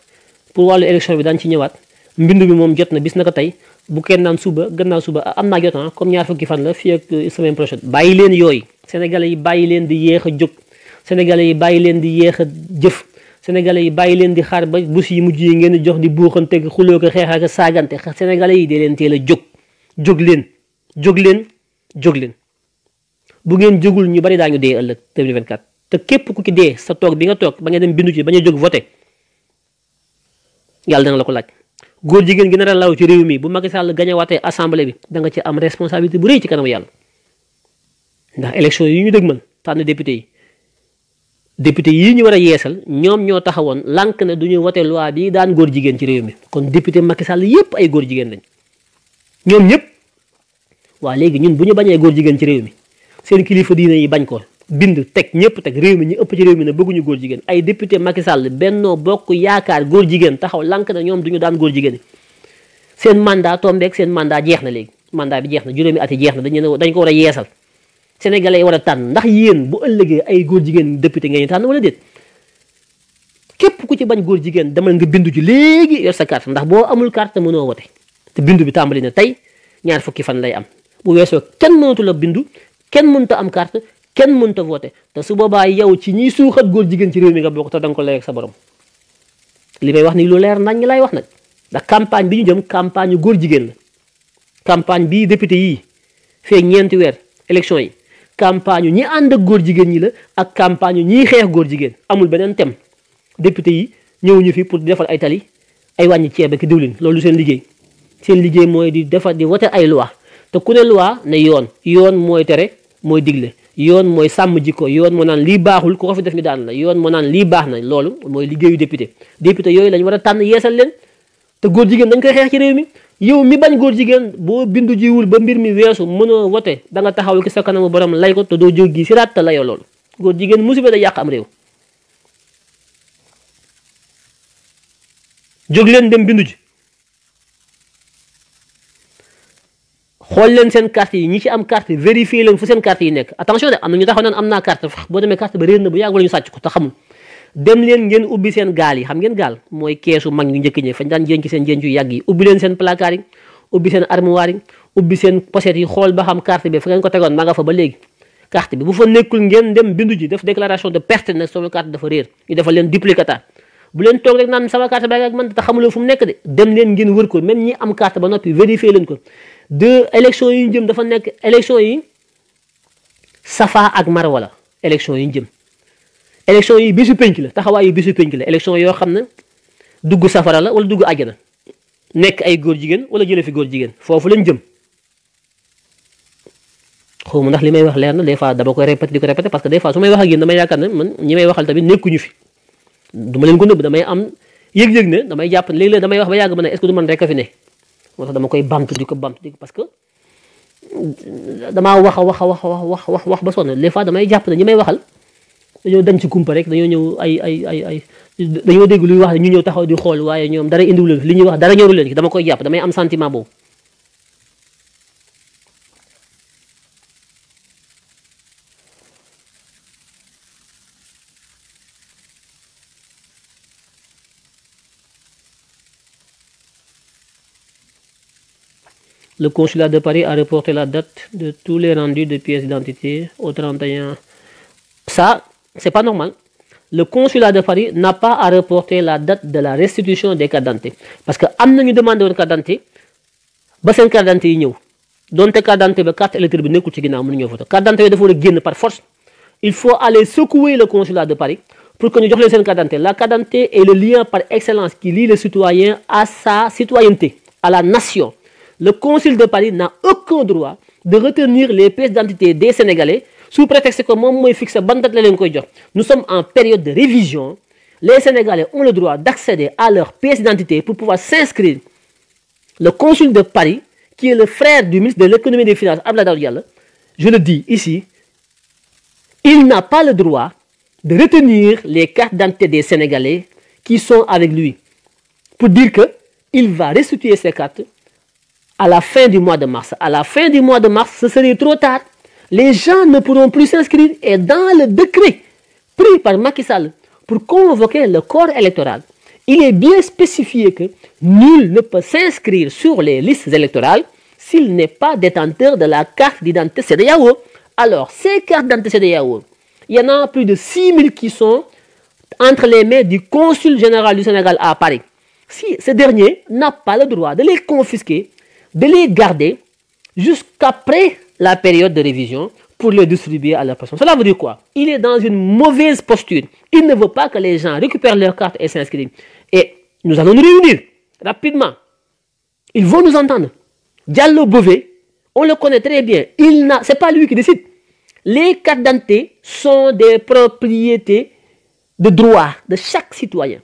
pour wàllu élection bi daan ci ñëwaat mbindu bi moom jot na bis na ko tey bu kenn naan suba gannaaw suba am naa jot comme ñaar fukki fan la fii ak semaine prochaine bàyyi leen yooyu sénégalais yi bàyyi leen di yéex a jóg sénégalais yi bàyyi leen di yéex a jëf sénégalais yi bàyyi leen di xaar ba bus yi mujj yi ngeen di jox di buuxante xuloo ko xeex ak saagante sénégalais yi dee leen teel a jóg leen bu ngeen jógul ñu bari daañu dee ëllëg 2024 te képp ku ki dee sa toog bi nga toog ba nga dem bindu ci bañ a jóg voté yàlla dana la ko laaj góor jigéen gi nar a law ci réew mi bu Macky Sall gañewaatee assemblée bi da nga ci am responsabilité bu rëy ci kanamu yàlla ndax élection yi ñu dëgmal tànn député yi ñu war a yeesal ñoom ñoo taxawoon lànk na du ñu voté loi bi daan góor jigéen ci réew mi kon député Macky Sall yépp ay góor jigéen lañ ñoom ñëpp waa léegi ñun bu ñu bañee góor jigéen ci réew mi seen kilifa diine yi bañ ko bind teg ñëpp teg réew mi ñu ëpp ci réew mi ne bëgguñu góor jigéen ay député Macky Sall Benno Bokk Yaakaar góor jigéen taxaw lànk na ñoom duñu daan góor jigéen seen mandat tombeek seen mandat jeex na léegi mandat bi jeex na juróomi at yi jeex na dañ ko war a yeesal sénégalais yi war a tànn ndax yéen bu ëllëgee ay góor jigéen député ngeen tànn wala déet képp ku ci bañ góor jigéen demal nga bindu ci léegi yor sa carte ndax boo amul carte mënoo wote te bindu bi tàmbali na tey ñaar fukki fan lay am bu weesoo kenn mënatu la bindu kenn mënta am carte kenn mënta voté te su boobaa yow ci ñiy suuxat góor jigéen ci réew mi nga bokk te danga ko lay ak sa borom li may wax ni lu leer nañ lay wax nag ndax campagne bi ñu jëm campagne góor jigéen la campagne bii député yii fee ñeenti weer élection yi campagne ñi ànd ak góor jigéen ñi la ak campagne ñiy xeex góor jigéen amul beneen thème député yi ñëwuñu fi pour di defal ay tali ay wàññi ceeb ak diwlin loolu seen liggéey mooy di defar di voté ay loi te ku ne loi ne yoon mooy tere mooy digle yoon mooy sàmm jikko yoon moo naan lii baaxul ku ko fi def ñu daan la yoon moo naan lii baax na loolu mooy liggéeyu député yooyu lañ war a tànn yeesal leen te góor jigéen dañ koy xeex ci réew mi yow mi bañ góor jigéen boo bindu jiwul ba mbir mi weesu mënoo wote da nga taxaw ki sa kanamu borom lay ko te doo jóg gi siraat te layoo loolu góor jigéen musiba da yàq am réew jóg leen dem bindu ji xool leen seen carte yi ñi ci am carte vérifier leen fu seen carte yi nekk attention de am na ñu taxaw naan am naa carte boo demee carte ba réer na bu yàgg wala ñu sàcc ko te xamul dem leen ngeen ubbi seen gaal yi xam ngeen gaal mooy keesu mag ñu njëkk ñi fañ daan jenc seen jenc yu yàgg yi ubbi leen seen placard yi ubbi seen armoire yi ubbi seen pochette yi xool ba xam carte bi fa ngeen ko tegoon ma nga fa ba léegi carte bi bu fa nekkul ngeen dem bindu ji def déclaration de perte ne sama carte dafa réer ñu defal leen duplicata bu leen toog rek naan sama carte ba ak man te xamuloo fu mu nekk de dem leen ngeen wër ko même ñi am carte ba noppi vérifier leen ko de élection yi ñu jëm dafa nekk élection yi safa ak marwa la élection yi ñu jëm élection yi bisu penc la taxawaay yi bisu penc la élection yoo xam ne dugg safara la wala dugg àjjana nekk ay góor jigéen wala jële fi góor jigéen foofu lañ jëm xawma ndax li may wax leer na des fois dama koy répété di ko répété parce que des fois su may wax ak yéen damay yaakaar ne man ñi may waxal tamit nekkuñu fi duma leen ko nëbb damay am yëg-yëg ne damay jàpp léeg-léeg damay wax ba yàgg ba ne est-ce que du man rek a fi ne moo tax dama koy bamtu di ko parce que damaa wax ba sonn des fois damay jàpp ne ñi may waxal dañoo dañ ci kumpa rek dañoo ñëw ay dañoo dégg luy wax ñu ñëw taxaw di xool waaye ñoom dara indiwu leen li ñuy wax dara ñoru leen ci dama koy jàpp damay am sentiment boobu Le consulat de Paris a reporté la date de tous les rendus de pièces d'identité au 31. Ça, c'est pas normal. Le consulat de Paris n'a pas à reporter la date de la restitution des cartes d'identité. Parce que am nañu demandé woon carte d'identité ba seen carte d'identité yi ñëw donte carte d'identité ba carte électeur bi nekkul ci ginnaaw mënu ñëw photo carte d'identité dafa war a génn par force. Il faut aller secouer le consulat de Paris pour que ñu jox leen seen carte d'identité. La carte d'identité est le lien par excellence qui lie le citoyen à sa citoyenneté, à la nation. Le consul de Paris n'a aucun droit de retenir les pièces d'identité des Sénégalais sous prétexte que moom mooy fixé ban date la leen koy jox. Nous sommes en période de révision. Les Sénégalais ont le droit d'accéder à leur pièce d'identité pour pouvoir s'inscrire. Le consul de Paris, qui est le frère du ministre de l'économie et des finances, Abdoulaye Daouda Diallo, je le dis ici, il n'a pas le droit de retenir les cartes d'identité des Sénégalais qui sont avec lui pour dire qu'il va restituer ces cartes à la fin du mois de mars. À la fin du mois de mars, ce serait trop tard. Les gens ne pourront plus s'inscrire. Et dans le décret pris par Macky Sall pour convoquer le corps électoral, il est bien spécifié que nul ne peut s'inscrire sur les listes électorales s'il n'est pas détenteur de la carte d'identité CEDEAO. Alors, ces cartes d'identité CEDEAO, il y en a plus de 6000 qui sont entre les mains du consul général du Sénégal à Paris. Si ce dernier n'a pas le droit de les confisquer, de les garder jusqu'après la période de révision pour les distribuer à la personne. Cela veut dire quoi? Il est dans une mauvaise posture. Il ne veut pas que les gens récupèrent leurs cartes et s'inscrivent. Et nous allons nous réunir rapidement. Ils vont nous entendre. Diallo Bové, on le connaît très bien. Ce n'est pas lui qui décide. Les cartes d'identité sont des propriétés de droit de chaque citoyen.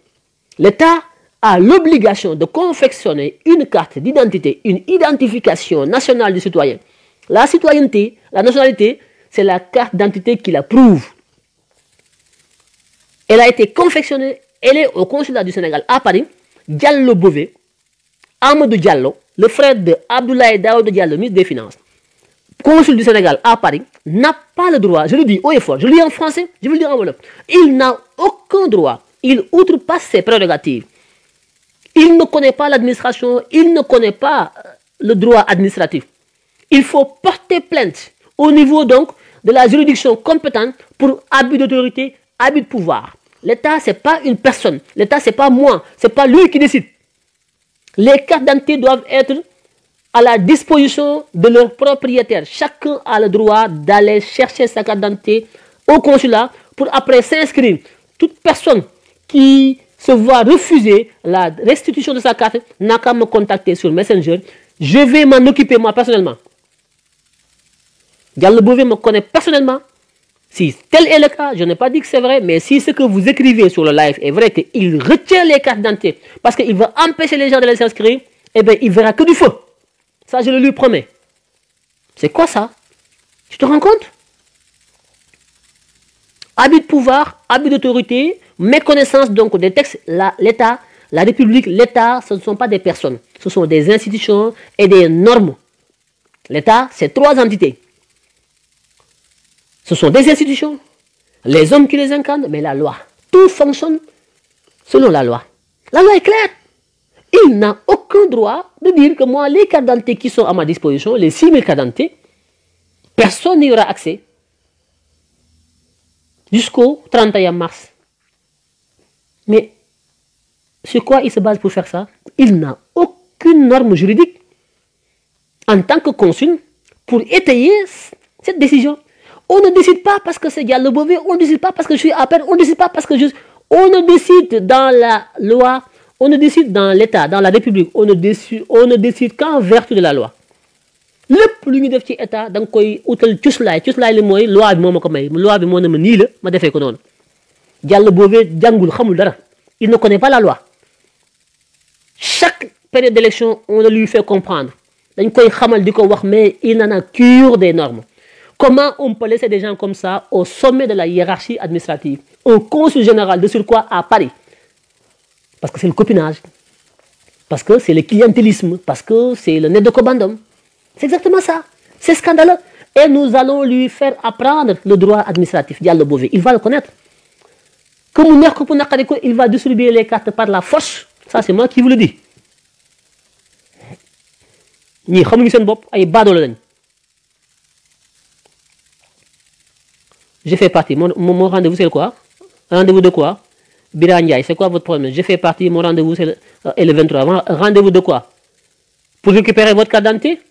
L'État a l'obligation de confectionner une carte d'identité, une identification nationale du citoyen. La citoyenneté, la nationalité, c'est la carte d'identité qui la prouve. Elle a été confectionnée, elle est au consulat du Sénégal à Paris. Diallo Bové, Amadou Diallo, le frère de Abdoulaye Daouda Diallo, ministre des Finances, consul du Sénégal à Paris, n'a pas le droit, je le dis haut et fort, je le dis en français, je vais le dire en wolof, il n'a aucun droit, il outrepasse ses prérogatives. Il ne connaît pas l'administration, il ne connaît pas le droit administratif. Il faut porter plainte au niveau donc de la juridiction compétente pour abus d'autorité, abus de pouvoir. L'État, ce n'est pas une personne. L'État, ce n'est pas moi. Ce n'est pas lui qui décide. Les cartes d'identité doivent être à la disposition de leurs propriétaires. Chacun a le droit d'aller chercher sa carte d'identité au consulat pour après s'inscrire. Toute personne qui se voit refuser la restitution de sa carte n'a qu'à me contacter sur Messenger. Je vais m'en occuper moi personnellement. Diallo Bové me connaît personnellement. Si tel est le cas, je n'ai pas dit que c'est vrai, mais si ce que vous écrivez sur le live est vrai qu'il retient les cartes d'identité parce qu'il veut empêcher les gens de les s'inscrire, eh bien, il verra que du feu. Ça, je le lui promets. C'est quoi ça? Tu te rends compte? Abus de pouvoir, abus d'autorité, méconnaissance donc des textes. L'État, la République, l'État, ce ne sont pas des personnes. Ce sont des institutions et des normes. L'État, c'est 3 entités. Ce sont des institutions, les hommes qui les incarnent, mais la loi. Tout fonctionne selon la loi. La loi est claire. Il n'a aucun droit de dire que moi, les cartes d'identité qui sont à ma disposition, les 6000 cartes d'identité, personne n'y aura accès jusqu'au 31 mars. Mais sur quoi il se base pour faire ça? Il n'a aucune norme juridique en tant que consul pour étayer cette décision. On ne décide pas parce que c'est Diallo Bové, on ne décide pas parce que je suis à peine, on ne décide pas parce que je... On ne décide dans la loi, on ne décide dans l'État, dans la République, on ne décide qu'en vertu de la loi. Lépp lu ñu def ci état da nga koy utal cuslaay li mooy loi bi moo ma ko may loi bi moo ne ma nii la ma defee ko noonu. Diallo Bové jàngul xamul dara, il ne connaît pas la loi. Chaque période d'élection, on le lui fait comprendre. Dañ koy xamal di ko wax mais il n'en a cure des normes. Comment on peut laisser des gens comme ça au sommet de la hiérarchie administrative? Un consul général de surcroît à Paris. Parce que c'est le copinage. Parce que c'est le clientélisme. Parce que c'est le nédocobandum. C'est exactement ça. C'est scandaleux. Et nous allons lui faire apprendre le droit administratif. Diallo Bové, il va le connaître. Comme il va distribuer les cartes par la force. Ça, c'est moi qui vous le dis. Ni xamuñu sen bop ay baadolo lañ. Je fais partie. Mon rendez-vous, c'est quoi? Rendez-vous de quoi? Birandiaï, c'est quoi votre problème? Je fais partie, mon rendez-vous, c'est le 23. Rendez-vous de quoi? Pour récupérer votre carte d'identité?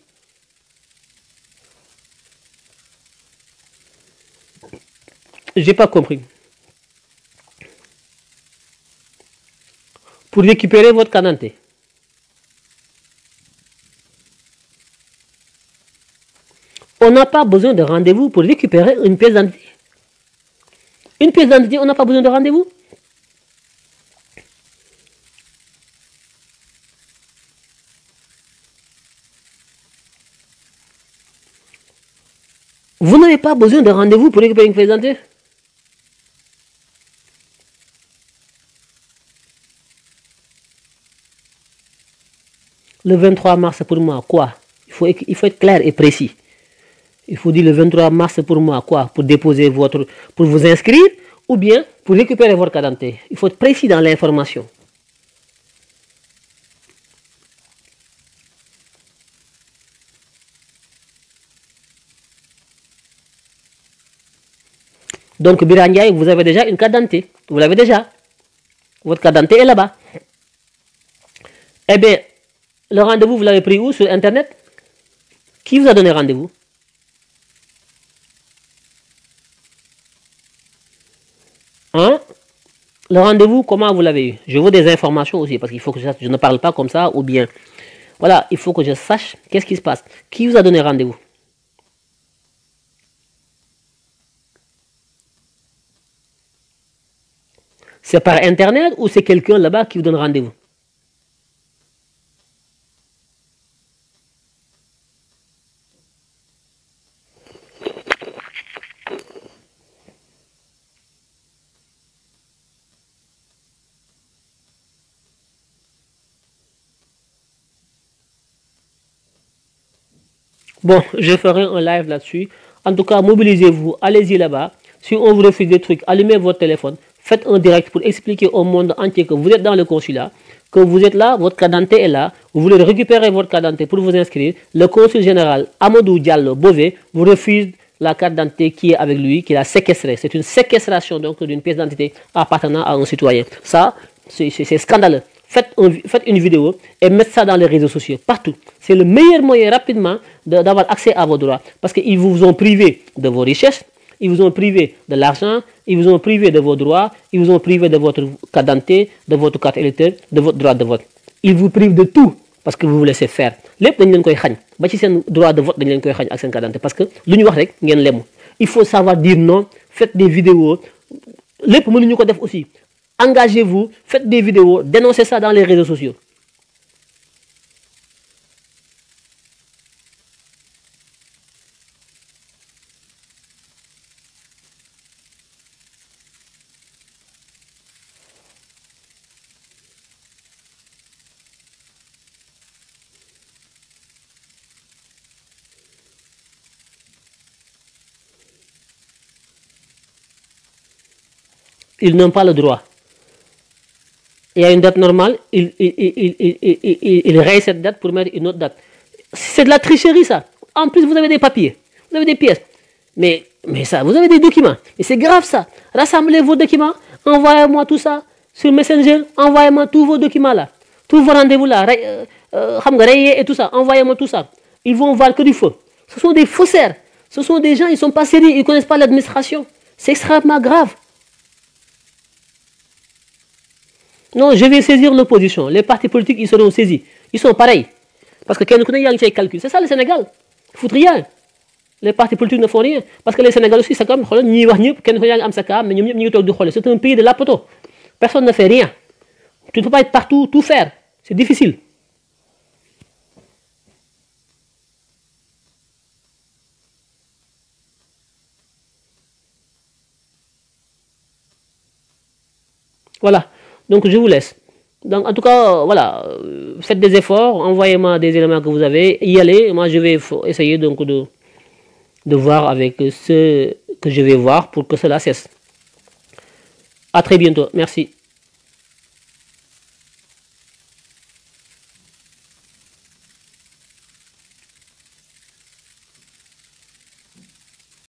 J'ai pas compris. Pour récupérer votre carte d'identité. On n'a pas besoin de rendez-vous pour récupérer une pièce d'identité. Une pièce d'identité, on n'a pas besoin de rendez-vous. Vous n'avez pas besoin de rendez-vous pour récupérer une pièce d'identité. Le 23 mars pour moi, quoi? Il faut être clair et précis. Il faut dire le 23 mars pour moi, quoi? Pour déposer pour vous inscrire ou bien pour récupérer votre carte d'identité. Il faut être précis dans l'information. Donc, Birandiaï, vous avez déjà une carte d'identité. Vous l'avez déjà. Votre carte d'identité est là-bas. Eh bien, le rendez-vous, vous l'avez pris où? Sur Internet? Qui vous a donné rendez-vous? Hein? Le rendez-vous, comment vous l'avez eu? Je veux des informations aussi, parce qu'il faut que je ne parle pas comme ça, ou bien... Voilà, il faut que je sache qu'est-ce qui se passe. Qui vous a donné rendez-vous? C'est par Internet ou c'est quelqu'un là-bas qui vous donne rendez-vous? Bon, je ferai un live là-dessus. En tout cas, mobilisez-vous, allez-y là-bas. Si on vous refuse des trucs, allumez votre téléphone. Faites un direct pour expliquer au monde entier que vous êtes dans le consulat, que vous êtes là, votre carte d'identité est là, vous voulez récupérer votre carte d'identité pour vous inscrire. Le consul général Amadou Diallo Bové vous refuse la carte d'identité qui est avec lui, qui l'a séquestrée. C'est une séquestration donc d'une pièce d'identité appartenant à un citoyen. Ça, c'est scandaleux. Faites une vidéo et mettez ça dans les réseaux sociaux, partout. C'est le meilleur moyen rapidement d'avoir accès à vos droits. Parce qu'ils vous ont privé de vos richesses, ils vous ont privé de l'argent, ils vous ont privé de vos droits, ils vous ont privé de votre carte d'identité, de votre carte électorale, de votre droit de vote. Ils vous privent de tout parce que vous vous laissez faire. Lépp dañ leen koy xagn ba ci sen droit de vote dañ leen koy xagn ak sen carte d'identité parce que luñu wax rek ngeen lemu. Il faut savoir dire non, faites des vidéos. Lépp mënuñu ko def aussi. Engagez-vous, faites des vidéos, dénoncez ça dans les réseaux sociaux. Ils n'ont pas le droit. Il y a une date normale, il raye cette date pour mettre une autre date. C'est de la tricherie ça. En plus, vous avez des papiers, vous avez des pièces. Mais ça, vous avez des documents. Et c'est grave ça. Rassemblez vos documents, envoyez-moi tout ça sur Messenger, envoyez-moi tous vos documents là. Tous vos rendez-vous là, et tout ça, envoyez-moi tout ça. Ils vont voir que du feu. Ce sont des faussaires. Ce sont des gens, ils ne sont pas sérieux, ils ne connaissent pas l'administration. C'est extrêmement grave. Non, je vais saisir l'opposition. Les partis politiques, ils seront saisis. Ils sont pareils. Parce que quelqu'un connaît un calcul. C'est ça le Sénégal. Ils ne foutent rien. Les partis politiques ne font rien. Parce que les Sénégalais aussi, c'est comme, c'est un pays de la poto. Personne ne fait rien. Tu ne peux pas être partout, tout faire. C'est difficile. Voilà. Donc je vous laisse. Donc en tout cas, voilà, faites des efforts, envoyez-moi des éléments que vous avez, y allez. Moi je vais essayer donc de voir avec ce que je vais voir pour que cela cesse. À très bientôt. Merci.